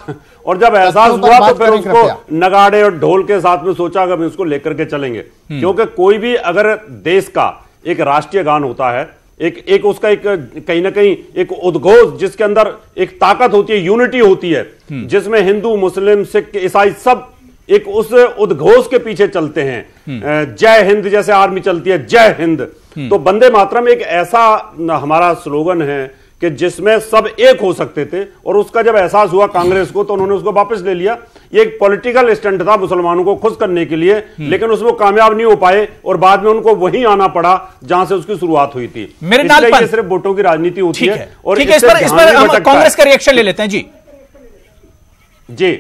और जब एहसास हुआ तो फिर उसको नगाड़े और ढोल के साथ में सोचा कि उसको लेकर के चलेंगे। क्योंकि कोई भी अगर देश का एक राष्ट्रीय गान होता है, एक उसका एक कहीं ना कहीं एक उद्घोष जिसके अंदर एक ताकत होती है, यूनिटी होती है, जिसमें हिंदू मुस्लिम सिख ईसाई सब एक उस उद्घोष के पीछे चलते हैं। जय हिंद जैसे आर्मी चलती है, जय हिंद। तो वंदे मातरम एक ऐसा हमारा स्लोगन है कि जिसमें सब एक हो सकते थे, और उसका जब एहसास हुआ कांग्रेस को तो उन्होंने उसको वापस ले लिया। ये एक पॉलिटिकल स्टंट था मुसलमानों को खुश करने के लिए, लेकिन उसमें कामयाब नहीं हो पाए और बाद में उनको वहीं आना पड़ा जहां से उसकी शुरुआत हुई थी। मेरे नाल पर सिर्फ वोटों की राजनीति होती है। और इस पर हम कांग्रेस का रिएक्शन ले लेते हैं। जी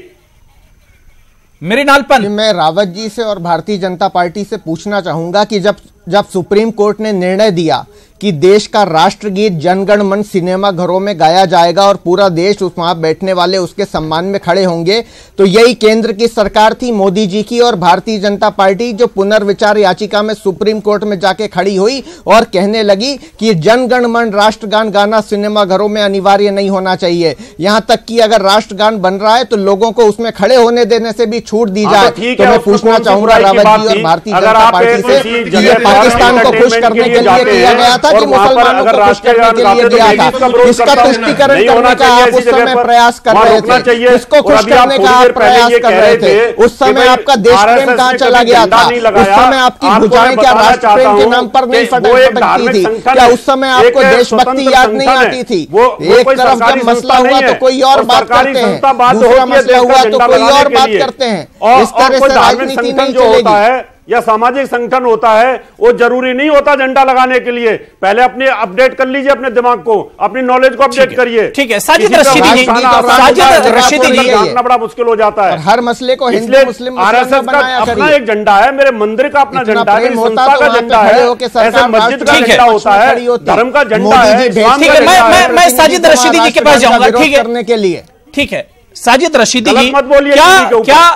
मेरे नालपन, मैं रावत जी से और भारतीय जनता पार्टी से पूछना चाहूंगा कि जब सुप्रीम कोर्ट ने निर्णय दिया कि देश का राष्ट्रगीत जनगण मन सिनेमा घरों में गाया जाएगा और पूरा देश उस वहां बैठने वाले उसके सम्मान में खड़े होंगे, तो यही केंद्र की सरकार थी मोदी जी की और भारतीय जनता पार्टी जो पुनर्विचार याचिका में सुप्रीम कोर्ट में जाके खड़ी हुई और कहने लगी कि जनगण मन राष्ट्रगान गाना सिनेमा घरों में अनिवार्य नहीं होना चाहिए। यहां तक कि अगर राष्ट्रगान बन रहा है तो लोगों को उसमें खड़े होने देने से भी छूट दी जाए। तो मैं पूछना चाहूंगा रावत जी और भारतीय जनता पार्टी से कि ये पाकिस्तान को खुश करने के लिए किया गया था कि मुसलमानों को खुश करने के लिए दिया था? इसका तुष्टीकरण करने का आप उस समय प्रयास कर रहे थे, इसको खुश करने का आप प्रयास कर रहे थे। उस समय आपका देश प्रेम कहां चला गया था? उस समय आपकी भुजाएं क्या राष्ट्र प्रेम के नाम पर नहीं फटकती थी? क्या उस समय आपको देशभक्ति याद नहीं आती थी? एक तरफ जब मसला हुआ तो कोई और बात करते हैं, दूसरा मसला हुआ तो कोई और बात करते हैं। और इस तरह कोई से धार्मिक राजनीति संगठन नहीं जो होता चलेगी। है या सामाजिक संगठन होता है वो जरूरी नहीं होता झंडा लगाने के लिए। पहले अपने अपडेट कर लीजिए अपने दिमाग को, अपनी नॉलेज को अपडेट करिए। ठीक है, साजिद रशीदी जी, साजिद रशीदी जी, जानना बड़ा मुश्किल हो जाता है। हर मसले को हिंदू मुस्लिम आरएसएस का अपना एक झंडा है, मेरे मंदिर का अपना झंडा है, मेरी संस्था का झंडा है, ऐसे मस्जिद का झंडा होता है, धर्म का झंडा है। ठीक है, मैं साजिद रशीदी जी के पास जाऊंगा। ठीक है, करने के लिए ठीक है, साजिद रशीदी जी, मत बोलिए।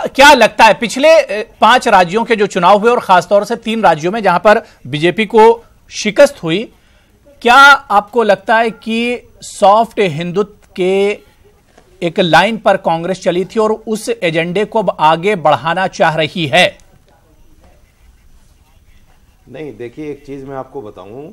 क्या लगता है पिछले 5 राज्यों के जो चुनाव हुए और खासतौर से 3 राज्यों में जहां पर बीजेपी को शिकस्त हुई, क्या आपको लगता है कि सॉफ्ट हिंदुत्व के एक लाइन पर कांग्रेस चली थी और उस एजेंडे को अब आगे बढ़ाना चाह रही है? नहीं, देखिए एक चीज मैं आपको बताऊं,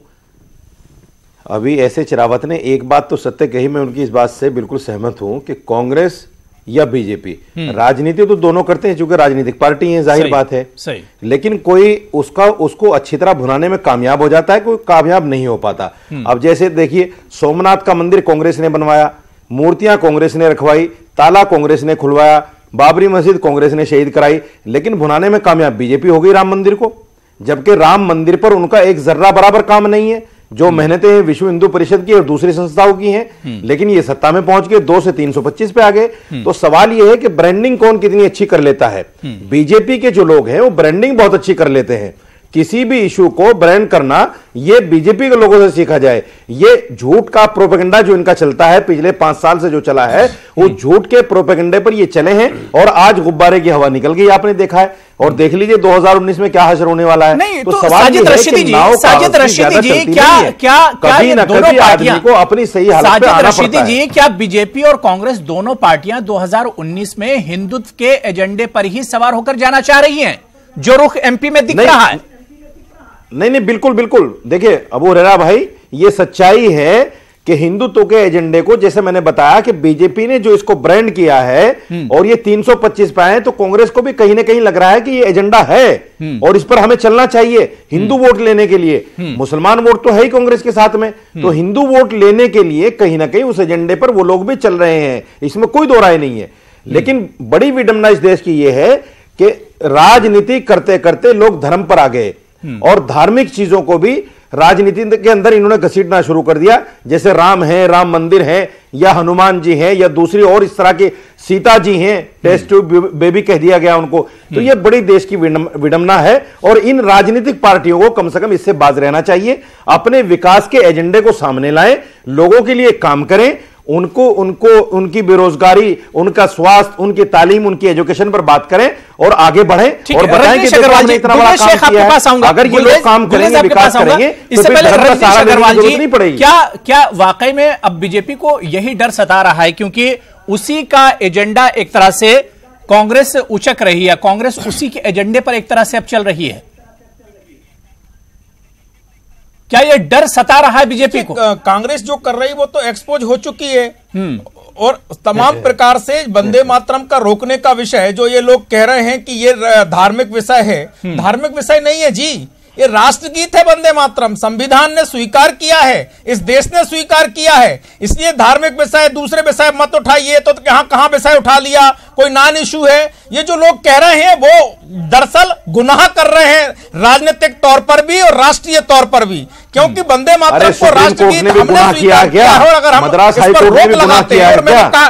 अभी ऐसे चिरावत ने एक बात तो सत्य कही, मैं उनकी इस बात से बिल्कुल सहमत हूं कि कांग्रेस या बीजेपी राजनीति तो दोनों करते हैं क्योंकि राजनीतिक पार्टी है, जाहिर बात है। सही। लेकिन कोई उसको अच्छी तरह भुनाने में कामयाब हो जाता है, कोई कामयाब नहीं हो पाता। अब जैसे देखिए, सोमनाथ का मंदिर कांग्रेस ने बनवाया, मूर्तियां कांग्रेस ने रखवाई, ताला कांग्रेस ने खुलवाया, बाबरी मस्जिद कांग्रेस ने शहीद कराई, लेकिन भुनाने में कामयाब बीजेपी हो गई राम मंदिर को। जबकि राम मंदिर पर उनका एक जर्रा बराबर काम नहीं है। जो मेहनतें विश्व हिंदू परिषद की और दूसरी संस्थाओं की हैं, लेकिन ये सत्ता में पहुंच गए, 2 से 325 पे आ गए। तो सवाल ये है कि ब्रांडिंग कौन कितनी अच्छी कर लेता है। बीजेपी के जो लोग हैं वो ब्रांडिंग बहुत अच्छी कर लेते हैं। किसी भी इशू को ब्रांड करना ये बीजेपी के लोगों से सीखा जाए। ये झूठ का प्रोपेगेंडा जो इनका चलता है, पिछले 5 साल से जो चला है, वो झूठ के प्रोपेगेंडे पर ये चले हैं और आज गुब्बारे की हवा निकल गई, आपने देखा है। और देख लीजिए 2019 में क्या हशर होने वाला है। नहीं, तो सवाल साजिद रशीदी जी, साजिद रशीदी जी, कभी न कभी आदमी को अपनी सही हालत पे आना पड़ता है। क्या बीजेपी और कांग्रेस दोनों पार्टियां 2019 में हिंदुत्व के एजेंडे पर ही सवार होकर जाना चाह रही हैं, जो रुख एमपी में दिख रहा है? नहीं, बिल्कुल बिल्कुल। देखिए अबू हुरैरा भाई, ये सच्चाई है कि हिंदुत्व के एजेंडे को, जैसे मैंने बताया कि बीजेपी ने जो इसको ब्रांड किया है और ये 325 पे आए, तो कांग्रेस को भी कहीं ना कहीं लग रहा है कि ये एजेंडा है और इस पर हमें चलना चाहिए हिंदू वोट लेने के लिए। मुसलमान वोट तो है ही कांग्रेस के साथ में, तो हिंदू वोट लेने के लिए कहीं ना कहीं उस एजेंडे पर वो लोग भी चल रहे हैं, इसमें कोई दो राय नहीं है। लेकिन बड़ी विडंबना इस देश की यह है कि राजनीति करते करते लोग धर्म पर आ गए और धार्मिक चीजों को भी राजनीति के अंदर इन्होंने घसीटना शुरू कर दिया। जैसे राम है, राम मंदिर है, या हनुमान जी हैं, या दूसरी और इस तरह के सीता जी हैं, टेस्ट बेबी कह दिया गया उनको। तो ये बड़ी देश की विडंबना है और इन राजनीतिक पार्टियों को कम से कम इससे बाज रहना चाहिए। अपने विकास के एजेंडे को सामने लाएं, लोगों के लिए काम करें, उनको उनकी बेरोजगारी, उनका स्वास्थ्य, उनकी तालीम, उनकी एजुकेशन पर बात करें और आगे बढ़ें और बताएं कि हमने इतना बड़ा काम किया है। अगर ये लोग काम करेंगे, विकास करेंगे, तो फिर धर्म का सहारा लेने की जरूरत नहीं पड़ेगी। क्या वाकई में अब बीजेपी को यही डर सता रहा है, क्योंकि उसी का एजेंडा एक तरह से कांग्रेस उचक रही है, कांग्रेस उसी के एजेंडे पर एक तरह से अब चल रही है? क्या ये डर सता रहा है बीजेपी को? कांग्रेस जो कर रही वो तो एक्सपोज हो चुकी है और तमाम प्रकार से वंदे मातरम का रोकने का विषय है। जो ये लोग कह रहे हैं कि ये धार्मिक विषय है, धार्मिक विषय नहीं है जी, ये राष्ट्रगीत है वंदे मातरम। संविधान ने स्वीकार किया है, इस देश ने स्वीकार किया है, इसलिए धार्मिक विषय, दूसरे विषय मत उठाइए। तो कहां विषय उठा लिया, कोई नॉन इशू है। ये जो लोग कह रहे हैं वो दरअसल गुनाह कर रहे हैं, राजनीतिक तौर पर भी और राष्ट्रीय तौर पर भी, क्योंकि वंदे मातरम को राष्ट्रगीत हमने स्वीकार किया है। अगर हम इस पर रोक लगाते हैं, और मैंने कहा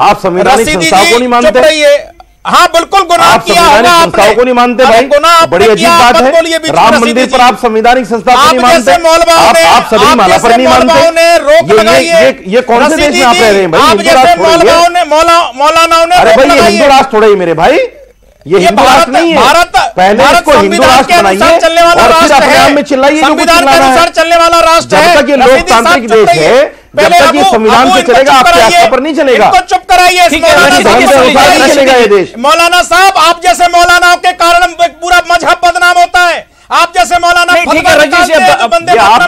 आप संवैधानिक संस्थाओं को नहीं मानते? हाँ बिल्कुल गुनाह किया होगा आपने। को नहीं मानते भाई, बड़ी अजीब बात है। राम मंदिर पर आप संवैधानिक संस्था को नहीं मानते, आप सभी माला पर नहीं मानते। ये कौन से देश में आप रह रहे हैं भाई? मौलानाओं ने अरे भाई, ये हिंदू राष्ट्र थोड़ा ही मेरे भाई, ये हिंदू राष्ट्र नहीं है। पहले इसको हिंदू राष्ट्र बनाइए और फिर अपने आप में चिल्लाइए। संविधान के अनुसार चलने वाला राष्ट्र है। जब तक ये लोकतांत्रिक देश है, जब तक ये संविधान से चलेगा, आपके आस्था पर नहीं चलेगा। चुप कराइए चलेगा ये देश। मौलाना साहब, आप जैसे मौलानाओं के कारण पूरा मजहब बदनाम होता है। आप जैसे मौलाना आपकी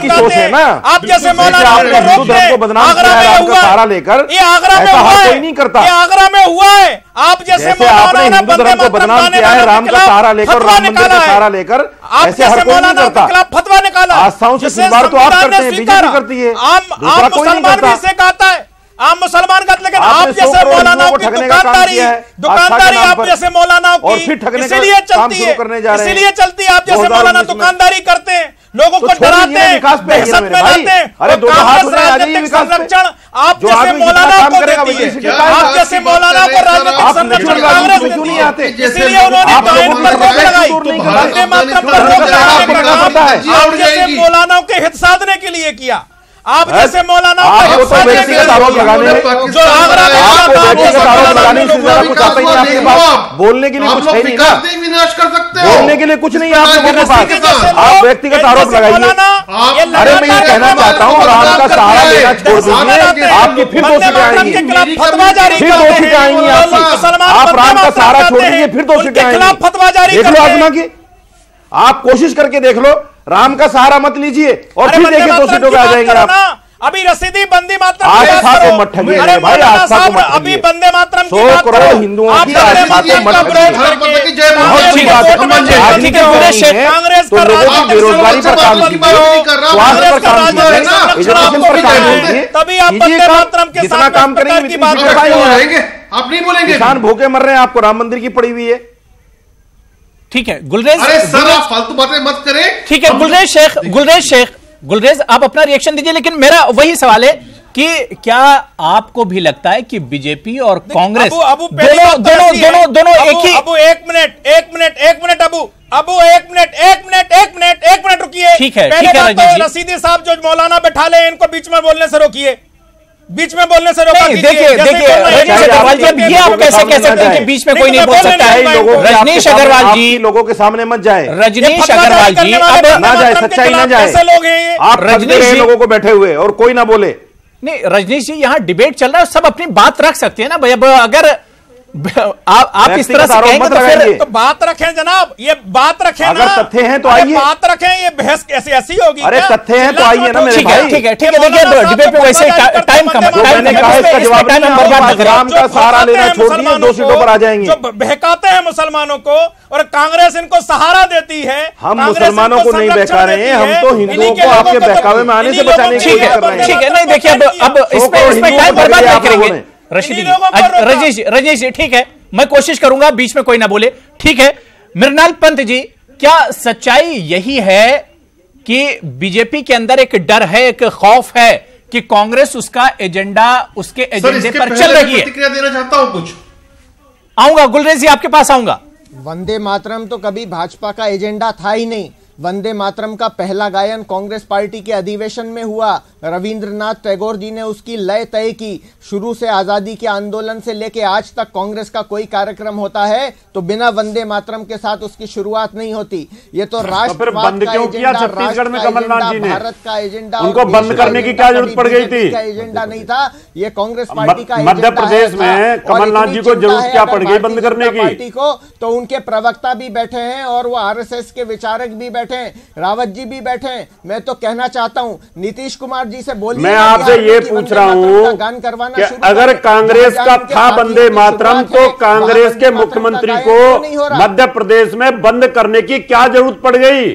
सोच है ना, आप जैसे मौलाना हिंदू धर्म को बदनाम किया है, राम का सहारा लेकर, ये आगरा में हुआ है, नहीं करता। ये आगरा में हुआ है। आप जैसे आपने हिंदू धर्म को बदनाम किया है, राम का सहारा लेकर, राम मंदिर का सहारा लेकर, ऐसे हर कोई नहीं करता। फतवा निकाला, आस्थाओं से खिलवाड़ तो आप करते हैं, बीजेपी करती है, आम मुसलमान भी इसे कहता है। आप मुसलमान का, लेकिन आप जैसे मौलानाओं की दुकानदारी आप जैसे मौलानाओं की इसीलिए चलती है, इसीलिए चलती है। आप जैसे मौलाना दुकानदारी करते हैं, लोगों को डराते हैं, दहशत में लाते हैं। कांग्रेस राजनीतिक संरक्षण आप जैसे मौलाना को देती है, आप जैसे मौलाना को राजनीतिक संरक्षण कांग्रेस देती है, इसीलिए उन्होंने गायन पर रोक लगाई, वंदे मातरम पर रोक लगाने का काम आप जैसे मौलानाओं के हित साधने के लिए किया। आप जैसे मौलाना जो आगरा बोलने के लिए कुछ है नहीं ना, विनाश कर सकते हो, बोलने के लिए कुछ नहीं है आप लोगों के पास। आप व्यक्तिगत आरोप लगाइए। अरे मैं ये कहना चाहता हूँ, राम का सहारा लेना छोड़ दीजिए, आपकी फिर दो सीटें आएंगी, फिर दो सीटें आएंगी आपकी। आप राम का सहारा छोड़ दीजिए, फिर दो सीटें आएंगी। देख लो आजमा की, आप कोशिश करके देख लो, राम का सहारा मत लीजिए और फिर देखिए 2 सीटों पे आ जाएंगे आप। अभी रसीदी बंदे मातरम आस्था को मत ठगिए भाई, आस्था को मत ठगिए। अभी बंदे मातरम 100 करोड़ हिंदुओं की आस्था को मत ठगिए। बहुत अच्छी बात है, राजनीति कर रही है तो लोगों की बेरोजगारी पर काम कीजिए, स्वास्थ्य पर काम कीजिए, एजुकेशन पर काम कीजिए, तभी आप बंदे मातरम के जितना काम करेंगे की बात करेंगे। आप नहीं बोलेंगे, किसान भूखे मर रहे हैं, आपको राम मंदिर की पड़ी हुई है। ठीक है गुलरेज, अरे सर आप फालतू बातें मत करें। ठीक है गुलरेज आप अपना रिएक्शन दीजिए, लेकिन मेरा वही सवाल है कि क्या आपको भी लगता है कि बीजेपी और कांग्रेस दोनों एक ही। अबू एक मिनट अबू एक मिनट रुकिए। ठीक है रसीदी साहब जो मौलाना बैठा ले, इनको बीच में बोलने से रोकिए, बीच में बोलने से रोका कीजिए। देखिए रजनीश अग्रवाल जी, अब ये आप कैसे कह सकते हैं कि बीच में कोई नहीं बोल सकता है? रजनीश अग्रवाल जी लोगों के सामने मत जाए, रजनीश अग्रवाल जी अब ना जाए, सच्चाई ना जाए। आप रजनीश लोगों को बैठे हुए और कोई ना बोले। नहीं रजनीश जी, यहाँ डिबेट चल रहा है, सब अपनी बात रख सकते हैं ना भाई। अब अगर आप इस तरह से कहेंगे तो फिर तो बात रखें जनाब, ये बात रखें ना। अगर तथ्य हैं तो आइए, बात रखें, ये बहस कैसे ऐसी होगी? अरे तथ्य हैं तो आइए ना मेरे भाई। ठीक है देखिए डिबेट पे वैसे टाइम कम, राम का सहारा लेना छोड़ दिए, 2 सीटों पर आ जाएंगे। जो बहकाते हैं मुसलमानों को और कांग्रेस इनको सहारा देती है। हम मुसलमानों को नहीं बहका रहे हैं, हम तो हिंदुओं को आपके बहकावे में आने से बचाने की कोशिश कर रहे हैं। ठीक है, नहीं देखिए अब इसमें टाइम बर्बाद नहीं करेंगे रजनीश जी। ठीक है, मैं कोशिश करूंगा बीच में कोई ना बोले। ठीक है मृणाल पंत जी, क्या सच्चाई यही है कि बीजेपी के अंदर एक डर है, एक खौफ है कि कांग्रेस उसका एजेंडा उसके एजेंडे पर चल रही है? प्रतिक्रिया देना चाहता हूं कुछ। आऊंगा गुलरेज जी, आपके पास आऊंगा। वंदे मातरम तो कभी भाजपा का एजेंडा था ही नहीं। वंदे मातरम का पहला गायन कांग्रेस पार्टी के अधिवेशन में हुआ। रविंद्रनाथ टैगोर जी ने उसकी लय तय की। शुरू से आजादी के आंदोलन से लेके आज तक कांग्रेस का कोई कार्यक्रम होता है तो बिना वंदे मातरम के साथ उसकी शुरुआत नहीं होती। ये तो राष्ट्रवाद का एजेंडा, छत्तीसगढ़ में कमलनाथ जी ने भारत का एजेंडा, उनको बंद करने की क्या जरूरत पड़ गई थी? का एजेंडा नहीं था, ये कांग्रेस पार्टी का मध्य प्रदेश में कमलनाथ जी को जरूरत क्या पड़ गई बंद करने की? पार्टी को तो उनके प्रवक्ता भी बैठे हैं और वो आरएसएस के विचारक भी बैठे हैं, रावत जी भी बैठे हैं। मैं तो कहना चाहता हूं नीतीश कुमार जी से बोलिए, मैं आपसे ये पूछ रहा हूं कि अगर कांग्रेस का था वंदे मातरम तो कांग्रेस के मुख्यमंत्री को मध्य प्रदेश में बंद करने की क्या जरूरत पड़ गई?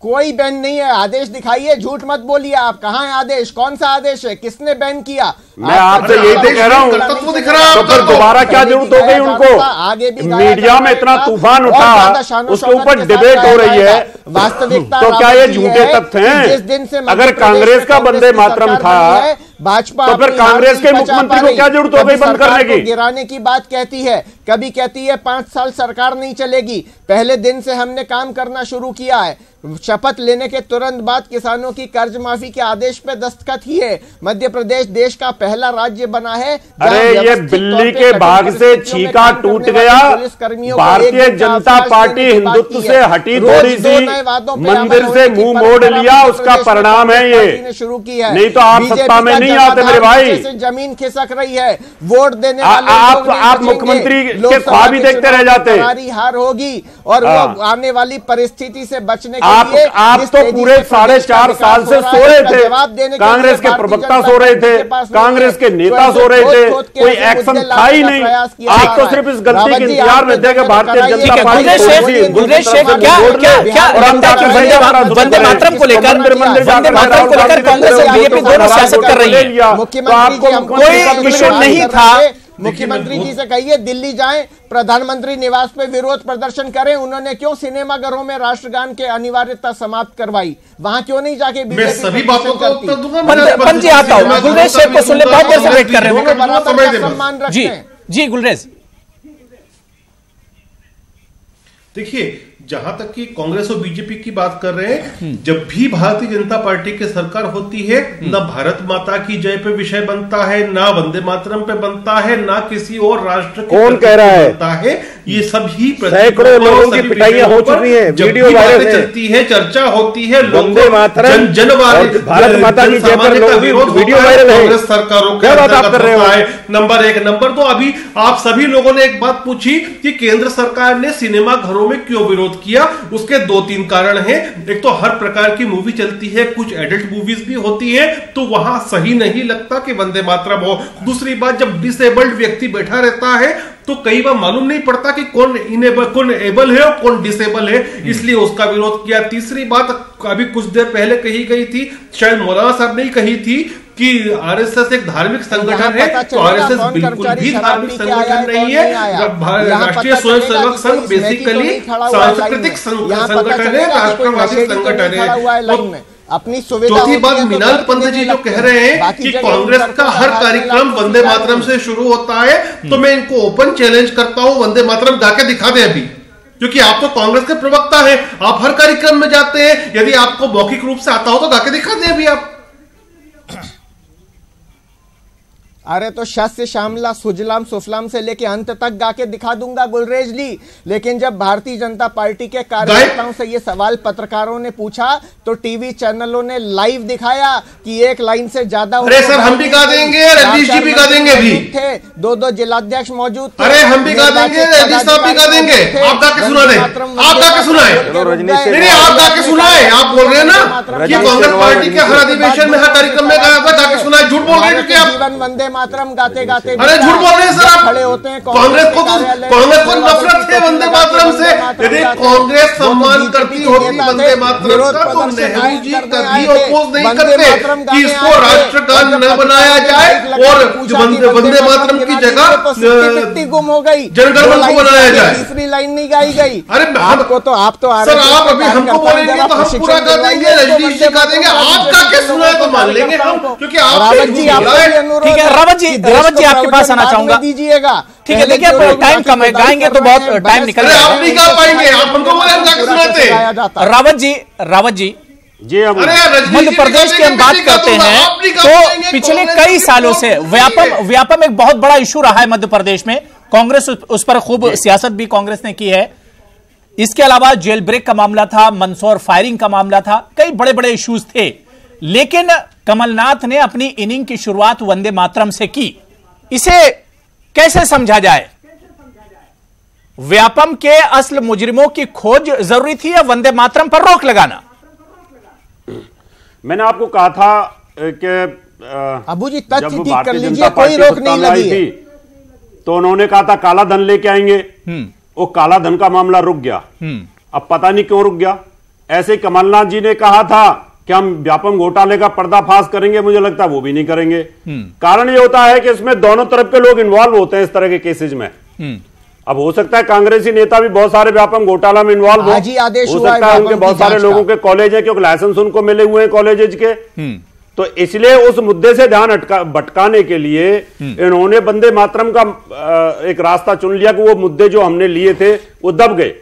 कोई बैन नहीं है, आदेश दिखाइए, झूठ मत बोलिए। आप कहां है आदेश? कौन सा आदेश है? किसने बैन किया? मैं आपसे यही तो कह रहा हूं, तो फिर दोबारा क्या जरूरत हो गई उनको? आगे भी मीडिया में इतना तूफान उठा, उसके ऊपर डिबेट हो रही है, वास्तविकता तो क्या ये झूठे तथ्य हैं? अगर कांग्रेस का वंदे मातरम था भाजपा तो फिर कांग्रेस के मुख्यमंत्री को क्या जरूरत हो गई बंद करने की? गिराने की बात कहती है, कभी कहती है 5 साल सरकार नहीं चलेगी। पहले दिन से हमने काम करना शुरू किया है। शपथ लेने के तुरंत बाद किसानों की कर्ज माफी के आदेश पे दस्तखत ही है। मध्य प्रदेश देश का पहला राज्य बना है। अरे ये बिल्ली के भाग से छीका टूट गया। भारतीय जनता पार्टी हिंदुत्व से हटी, थोड़ी सी मंदिर से मुंह मोड़ लिया, उसका परिणाम है ये। शुरू की है, नहीं तो आप सत्ता में नहीं आते मेरे भाई। जमीन खिसक रही है, वोट देने वाले आप मुख्यमंत्री के ख्वाब ही देखते रह जाते। हार होगी और वो आने वाली परिस्थिति से बचने के लिए आप तो पूरे 4.5 साल से सो रहे थे। कांग्रेस के प्रवक्ता सो रहे थे, कांग्रेस के नेता सो रहे थे, कोई एक्शन था ही नहीं। आप तो सिर्फ इस गलती के इंतजार में थे कि भारतीय जनता पार्टी वंदे मातरम को लेकर कांग्रेस और बीजेपी दोनों सियासत कर रही है। मुख्यमंत्री कोई इशू नहीं था। मुख्यमंत्री जी से कहिए दिल्ली जाएं, प्रधानमंत्री निवास पे विरोध प्रदर्शन करें। उन्होंने क्यों सिनेमाघरों में राष्ट्रगान के अनिवार्यता समाप्त करवाई? वहां क्यों नहीं जाके मैं सभी बातों का उत्तर दूंगा। पंजी आता हूं, गुलरेज शेख को सुन ले, बहुत देर से वेट कर रहे हैं। सम्मान रखते हैं जी गुलरेज। देखिए, जहां तक कि कांग्रेस और बीजेपी की बात कर रहे हैं, जब भी भारतीय जनता पार्टी की सरकार होती है, ना भारत माता की जय पे विषय बनता है, ना वंदे मातरम पे बनता है, ना किसी और राष्ट्र के कौन कह रहा है बनता है। ये सभी सैकड़ों लोगों की पिटाइयां हो चुकी हैं, वीडियो वायरल चलती है, चर्चा होती है, वंदे मातरम भारत माता की जय पर वीडियो वायरल है। कांग्रेस सरकारों क्या बात आप कर रहे हो? नंबर 1। नंबर 2, अभी आप सभी लोगों ने एक बात पूछी कि केंद्र सरकार ने सिनेमा घरों में क्यों विरोध किया। उसके 2-3 कारण हैं। एक तो हर प्रकार की मूवी चलती है, कुछ एडल्ट मूवीज भी होती है, तो वहां सही नहीं लगता कि वंदे मातरम हो। दूसरी बात, जब डिसेबल्ड व्यक्ति बैठा रहता है तो कई बार मालूम नहीं पड़ता कि कौन एबल है और कौन डिसेबल है, इसलिए उसका विरोध किया। तीसरी बात अभी कुछ देर पहले कही गई थी, शायद मौलाना साहब ने कही थी कि आरएसएस एक धार्मिक संगठन है, तो आरएसएस बिल्कुल भी धार्मिक संगठन नहीं है। राष्ट्रीय स्वयंसेवक संघ बेसिकली सांस्कृतिक संगठन है, राष्ट्रवादी संगठन है। अपनी सुविधा। चौथी बात, मिनाल पंत जी जो कह रहे हैं कि कांग्रेस का हर कार्यक्रम वंदे मातरम से शुरू होता है, तो मैं इनको ओपन चैलेंज करता हूं, वंदे मातरम गा के दिखा दें अभी, क्योंकि आप तो कांग्रेस के प्रवक्ता हैं, आप हर कार्यक्रम में जाते हैं। यदि आपको मौखिक रूप से आता हो तो गा के दिखा दें अभी आप। अरे तो शस्य श्यामला सुजलाम सुफलाम से लेके अंत तक गा के दिखा दूंगा गुलरेज जी। लेकिन जब भारतीय जनता पार्टी के कार्यकर्ताओं से ये सवाल पत्रकारों ने पूछा तो टीवी चैनलों ने लाइव दिखाया कि एक लाइन से ज्यादा। अरे सर हम भी गा देंगे, रजनीश जी भी गा देंगे भी थे, 2 जिलाध्यक्ष मौजूद थे। अरे हम भी गा देंगे, रजनीश साहब भी गा देंगे। आप गा के सुना दें, आप गा के सुनाए। नहीं आप गा के सुनाए। आप बोल रहे हैं ना कि कांग्रेस पार्टी के हर अधिवेशन में हर कार्यक्रम में गाया था, गा के सुनाए। झूठ बोल रहे हैं क्योंकि आप वंदे मातरम गाते गाते अरे झूठ बोल रहे हैं सर आप। खड़े होते हैं कांग्रेस को नफरत है वंदे मातरम से। यदि कांग्रेस सम्मान करती होती वंदे मातरम का तो नेहरू जी कभी अपोज नहीं करते कि इसको राष्ट्रगान न बनाया जाए और वंदे मातरम की जगह गुम हो गई, जनगण मन को बनाया जाए। तीसरी लाइन नहीं गाई गई। अरे आपको तो आप सर आप अभी हमको बोलेंगे तो हम पूरा कर देंगे, रजनीश जी गा देंगे। आप गा के सुनाए तो मान लेंगे हम, क्योंकि आप ठीक है। रावत जी आपके पास आना चाहूंगा, दीजिएगा। ठीक है, देखिए टाइम कम है, गाएंगे तो बहुत टाइम निकल जाएगा। आप नहीं गा पाएंगे, आप हमको बोले हम गा के सुनाते। रावत जी मध्य प्रदेश की हम बात करते हैं तो पिछले कई सालों से व्यापम एक बहुत बड़ा इशू रहा है मध्य प्रदेश में। कांग्रेस उस पर खूब सियासत भी कांग्रेस ने की है। इसके अलावा जेल ब्रेक का मामला था, मंदसौर फायरिंग का मामला था, कई बड़े बड़े इश्यूज थे। लेकिन कमलनाथ ने अपनी इनिंग की शुरुआत वंदे मातरम से की। इसे कैसे समझा जाए? व्यापम के असल मुजरिमों की खोज जरूरी थी या वंदे मातरम पर रोक लगाना? मैंने आपको कहा था कि अबू जी तथ्य ठीक कर लीजिए, कोई रोक नहीं लगी है। तो उन्होंने कहा था काला धन लेके आएंगे, वो काला धन का मामला रुक गया। अब पता नहीं क्यों रुक गया। ऐसे कमलनाथ जी ने कहा था कि हम व्यापम घोटाले का पर्दाफाश करेंगे, मुझे लगता है वो भी नहीं करेंगे। कारण ये होता है कि इसमें दोनों तरफ के लोग इन्वॉल्व होते हैं इस तरह के केसेज में। अब हो सकता है कांग्रेसी नेता भी बहुत सारे व्यापम घोटाला में इन्वॉल्व हो सकता है उनके बहुत सारे लोगों के कॉलेज है, क्योंकि लाइसेंस उनको मिले हुए हैं कॉलेज के। तो इसलिए उस मुद्दे से ध्यान भटकाने के लिए इन्होंने वंदे मातरम का एक रास्ता चुन लिया कि वो मुद्दे जो हमने लिए थे वो दब गए।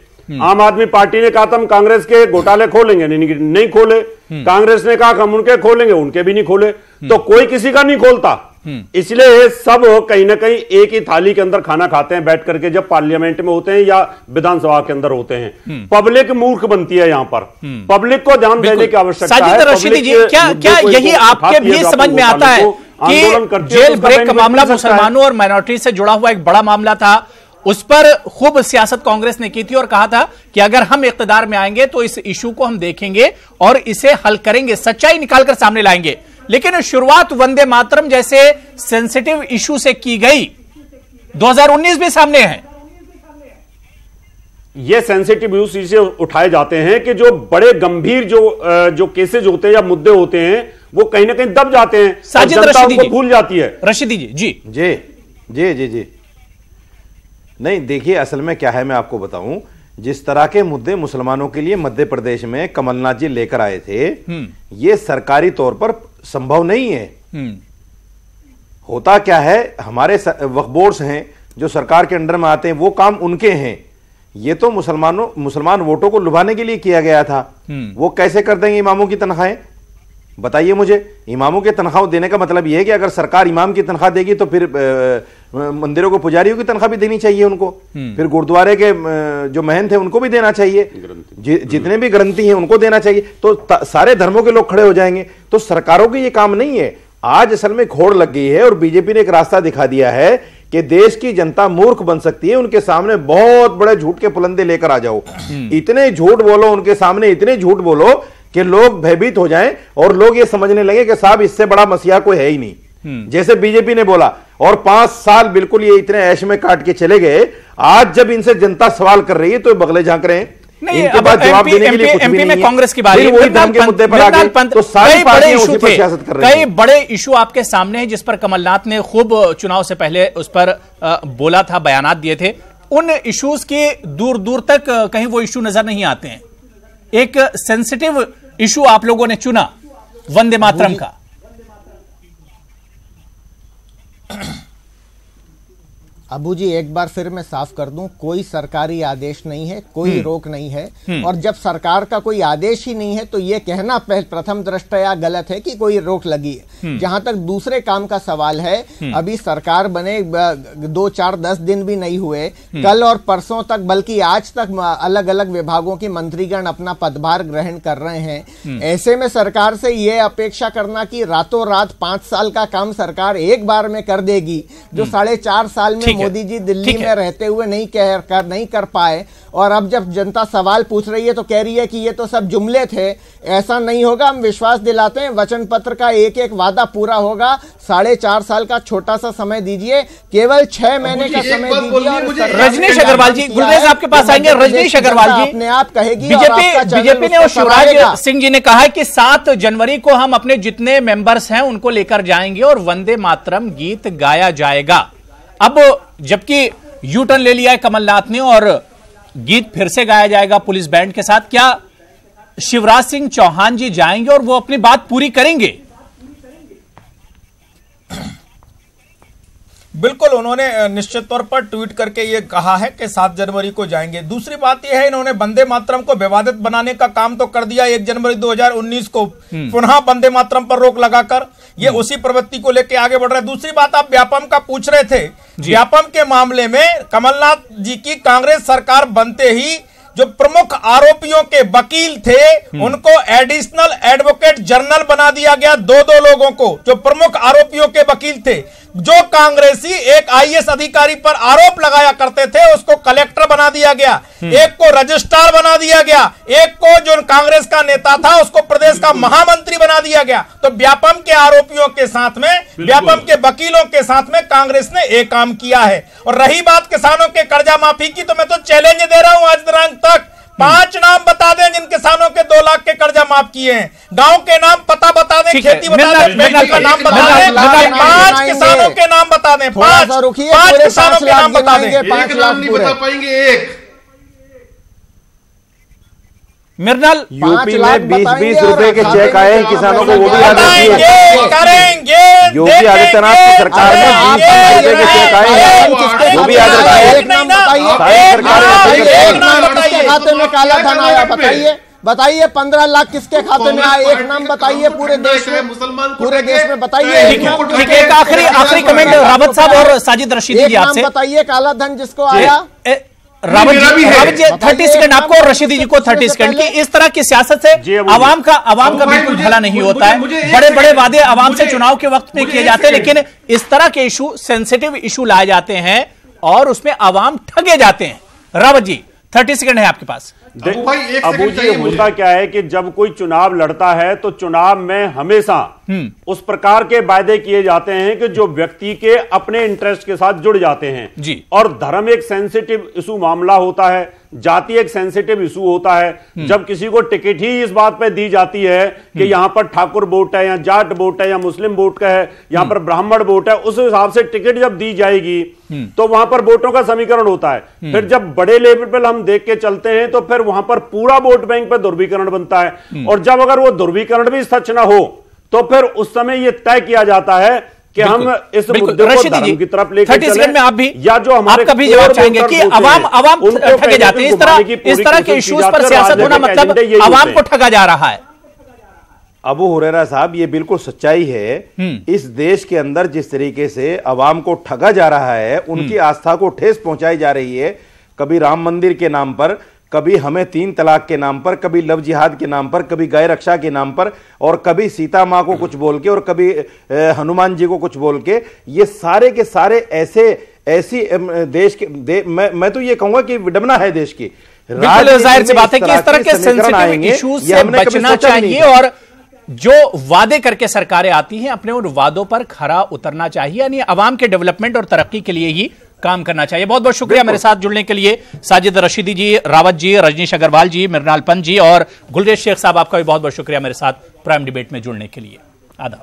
आम आदमी पार्टी ने कहा था हम कांग्रेस के घोटाले खोलेंगे, नहीं खोले। कांग्रेस ने कहा हम उनके खोलेंगे, उनके भी नहीं खोले। तो कोई किसी का नहीं खोलता। इसलिए सब कहीं ना कहीं एक ही थाली के अंदर खाना खाते हैं बैठ करके, जब पार्लियामेंट में होते हैं या विधानसभा के अंदर होते हैं। पब्लिक मूर्ख बनती है यहाँ पर। पब्लिक को ध्यान देने की आवश्यकता है। रशीदी जी, क्या यही आपके भी समझ में आता है कि जेल ब्रेक का मामला मुसलमानों और माइनॉरिटी से जुड़ा हुआ एक बड़ा मामला था, उस पर खूब सियासत कांग्रेस ने की थी और कहा था कि अगर हम इख्तिदार में आएंगे तो इस इशू को हम देखेंगे और इसे हल करेंगे, सच्चाई निकालकर सामने लाएंगे। लेकिन शुरुआत वंदे मातरम जैसे सेंसिटिव इशू से की गई। 2019 भी सामने है। ये सेंसिटिव इशू से उठाए जाते हैं कि जो बड़े गंभीर जो केसेज होते हैं या मुद्दे होते हैं वो कहीं ना कहीं दब जाते हैं, साजिद रशीदी जी भूल जाती है। रशीदी जी जी जी जी जी जी नहीं, देखिए असल में क्या है, मैं आपको बताऊं, जिस तरह के मुद्दे मुसलमानों के लिए मध्य प्रदेश में कमलनाथ जी लेकर आए थे, ये सरकारी तौर पर संभव नहीं है। होता क्या है, हमारे वक्फ बोर्ड्स हैं जो सरकार के अंडर में आते हैं, वो काम उनके हैं। ये तो मुसलमान वोटों को लुभाने के लिए किया गया था। वो कैसे कर देंगे इमामों की तनख्वाहें? बताइए मुझे। इमामों की तनख्वाह देने का मतलब यह है कि अगर सरकार इमाम की तनख्वाह देगी तो फिर मंदिरों को पुजारियों की तनख्वाह भी देनी चाहिए उनको, फिर गुरुद्वारे के जो महंत हैं उनको भी देना चाहिए, जितने भी ग्रंथी हैं उनको देना चाहिए, तो सारे धर्मों के लोग खड़े हो जाएंगे। तो सरकारों के ये काम नहीं है। आज असल में घोड़ लग गई है और बीजेपी ने एक रास्ता दिखा दिया है कि देश की जनता मूर्ख बन सकती है। उनके सामने बहुत बड़े झूठ के पुलंदे लेकर आ जाओ, इतने झूठ बोलो उनके सामने, इतने झूठ बोलो कि लोग भयभीत हो जाएं और लोग ये समझने लगे कि साहब इससे बड़ा मसीहा कोई है ही नहीं। जैसे बीजेपी ने बोला और 5 साल बिल्कुल ये इतने ऐश में काट के चले गए। आज जब इनसे जनता सवाल कर रही है तो बगले झांक रहे हैं। इनके बाद जवाब देने के लिए कुछ भी नहीं है। कांग्रेस की बारी, वही धर्म के मुद्दे पर आ गए तो सारी पार्टियां उसी पर सियासत कर रही हैं। कई बड़े इशू आपके सामने हैं जिस पर कमलनाथ ने खूब चुनाव से पहले उस पर बोला था, बयानात दिए थे। उन इश्यूज के दूर दूर तक कहीं वो इशू नजर नहीं आते हैं। एक सेंसिटिव इशू आप लोगों ने चुना, वंदे मातरम का। अबू जी एक बार फिर मैं साफ कर दूं, कोई सरकारी आदेश नहीं है, कोई रोक नहीं है। और जब सरकार का कोई आदेश ही नहीं है तो ये कहना प्रथम दृष्टया गलत है कि कोई रोक लगी है। जहां तक दूसरे काम का सवाल है, अभी सरकार बने 2, 4, 10 दिन भी नहीं हुए। कल और परसों तक, बल्कि आज तक अलग अलग विभागों के मंत्रीगण अपना पदभार ग्रहण कर रहे हैं। ऐसे में सरकार से ये अपेक्षा करना कि रातों रात 5 साल का काम सरकार एक बार में कर देगी, जो 4.5 साल में मोदी जी दिल्ली में रहते हुए नहीं कर पाए, और अब जब जनता सवाल पूछ रही है तो कह रही है कि ये तो सब जुमले थे। ऐसा नहीं होगा, हम विश्वास दिलाते हैं। वचन पत्र का एक एक वादा पूरा होगा। 4.5 साल का छोटा सा समय दीजिए, केवल 6 महीने का समय दीजिए। रजनीश अग्रवाल जी, गुलरेज आपके पास आएंगे। रजनीश अग्रवाल जी, अपने आप कहेगी। बीजेपी ने और शिवराज सिंह जी ने कहा है कि 7 जनवरी को हम अपने जितने मेंबर्स हैं उनको लेकर जाएंगे और वंदे मातरम गीत गाया जाएगा। अब जबकि यू टर्न ले लिया है कमलनाथ ने और गीत फिर से गाया जाएगा पुलिस बैंड के साथ, क्या शिवराज सिंह चौहान जी जाएंगे और वो अपनी बात पूरी करेंगे? बिल्कुल, उन्होंने निश्चित तौर पर ट्वीट करके ये कहा है कि 7 जनवरी को जाएंगे। दूसरी बात यह है, इन्होंने वंदे मातरम को विवादित बनाने का काम तो कर दिया। 1 जनवरी 2019 को पुनः वंदे मातरम पर रोक लगाकर ये उसी प्रवृत्ति को लेकर आगे बढ़ रहे हैं। दूसरी बात, आप व्यापम का पूछ रहे थे। व्यापम के मामले में कमलनाथ जी की कांग्रेस सरकार बनते ही जो प्रमुख आरोपियों के वकील थे उनको एडिशनल एडवोकेट जनरल बना दिया गया। 2 लोगों को, जो प्रमुख आरोपियों के वकील थे, जो कांग्रेसी एक आईएएस अधिकारी पर आरोप लगाया करते थे, उसको कलेक्टर बना दिया गया, एक को रजिस्ट्रार बना दिया गया, एक को जो कांग्रेस का नेता था उसको प्रदेश का महामंत्री बना दिया गया। तो व्यापम के आरोपियों के साथ में, व्यापम के वकीलों के साथ में कांग्रेस ने एक काम किया है। और रही बात किसानों के कर्जा माफी की, तो मैं तो चैलेंज दे रहा हूं आज दिनांक तक 5 नाम बता दें जिन किसानों के 2 लाख के कर्जा माफ किए हैं। गांव के नाम, पता बता दें, खेती बता दें, बैंक का नाम बता दें, 5 किसानों के नाम बता दें, 5 किसानों के नाम बता दें। 1 नाम नहीं बता पाएंगे। एक मिर्नल, यूपी में 20-20 रुपए के चेक आए हैं किसानों को, वो भी याद रखिए। करेंगे, योगी आदित्यनाथ की सरकार में 20 रुपए के चेक आए हैं, वो भी याद रखिए। एक नाम बताइए, किसके खाते में काला धन आया? बताइए 15 लाख किसके खाते में आया? एक नाम बताइए पूरे देश में, पूरे देश में बताइए। ठीक है, आखिरी कमेंट रावत साहब और साजिद रशीदी जी आपसे। बताइए काला धन जिसको आया। रावत जी 30 सेकंड आपको और रशीदी जी को 30 सेकंड की। इस तरह की सियासत से आवाम का बिल्कुल भला नहीं होता है। बड़े बड़े वादे आवाम से चुनाव के वक्त में किए जाते हैं, लेकिन इस तरह के इशू, सेंसिटिव इशू लाए जाते हैं और उसमें आवाम ठगे जाते हैं। रावत जी 30 सेकंड है आपके पास। अबू जी, होता क्या है कि जब कोई चुनाव लड़ता है तो चुनाव में हमेशा उस प्रकार के वायदे किए जाते हैं कि जो व्यक्ति के अपने इंटरेस्ट के साथ जुड़ जाते हैं जी। और धर्म एक सेंसिटिव इशू मामला होता है, जाति एक सेंसिटिव इशू होता है। जब किसी को टिकट ही इस बात पे दी जाती है कि यहां पर ठाकुर वोट है या जाट वोट है या मुस्लिम वोट का है, यहां पर ब्राह्मण वोट है, उस हिसाब से टिकट जब दी जाएगी तो वहां पर वोटों का समीकरण होता है। फिर जब बड़े लेवल पर हम देख के चलते हैं तो फिर वहां पर पूरा वोट बैंक पर ध्रुवीकरण बनता है। और जब अगर वो ध्रुवीकरण भी सच ना हो तो फिर उस समय यह तय किया जाता है कि हम इस मुद्दे को धर्म की तरफ लेकर 30 सेकंड में आप भी, या जो हमारे आपका भी जवाब चाहेंगे कि आवाम ठगे जाते हैं। इस तरह के इश्यूज पर सियासत होना मतलब आवाम को ठगा जा रहा है। अबू हुरैरा साहब, ये बिल्कुल सच्चाई है। इस देश के अंदर जिस तरीके से अवाम को ठगा जा रहा है, उनकी आस्था को ठेस पहुंचाई जा रही है, कभी राम मंदिर के नाम पर, कभी हमें 3 तलाक के नाम पर, कभी लव जिहाद के नाम पर, कभी गाय रक्षा के नाम पर, और कभी सीता मां को कुछ बोल के, और कभी हनुमान जी को कुछ बोल के, ये सारे के सारे ऐसी देश के मैं तो ये कहूंगा कि विडंबना है देश की। जाहिर सी बात है कि इस तरह के सेंसिटिव इश्यूज से बचना चाहिए और जो वादे करके सरकारें आती हैं अपने उन वादों पर खरा उतरना चाहिए, यानी अवाम के डेवलपमेंट और तरक्की के लिए ही काम करना चाहिए। बहुत बहुत शुक्रिया मेरे साथ जुड़ने के लिए साजिद रशीदी जी, रावत जी, रजनीश अग्रवाल जी, मृणाल पंत जी और गुलरेज शेख साहब, आपका भी बहुत बहुत शुक्रिया मेरे साथ प्राइम डिबेट में जुड़ने के लिए। आदाब।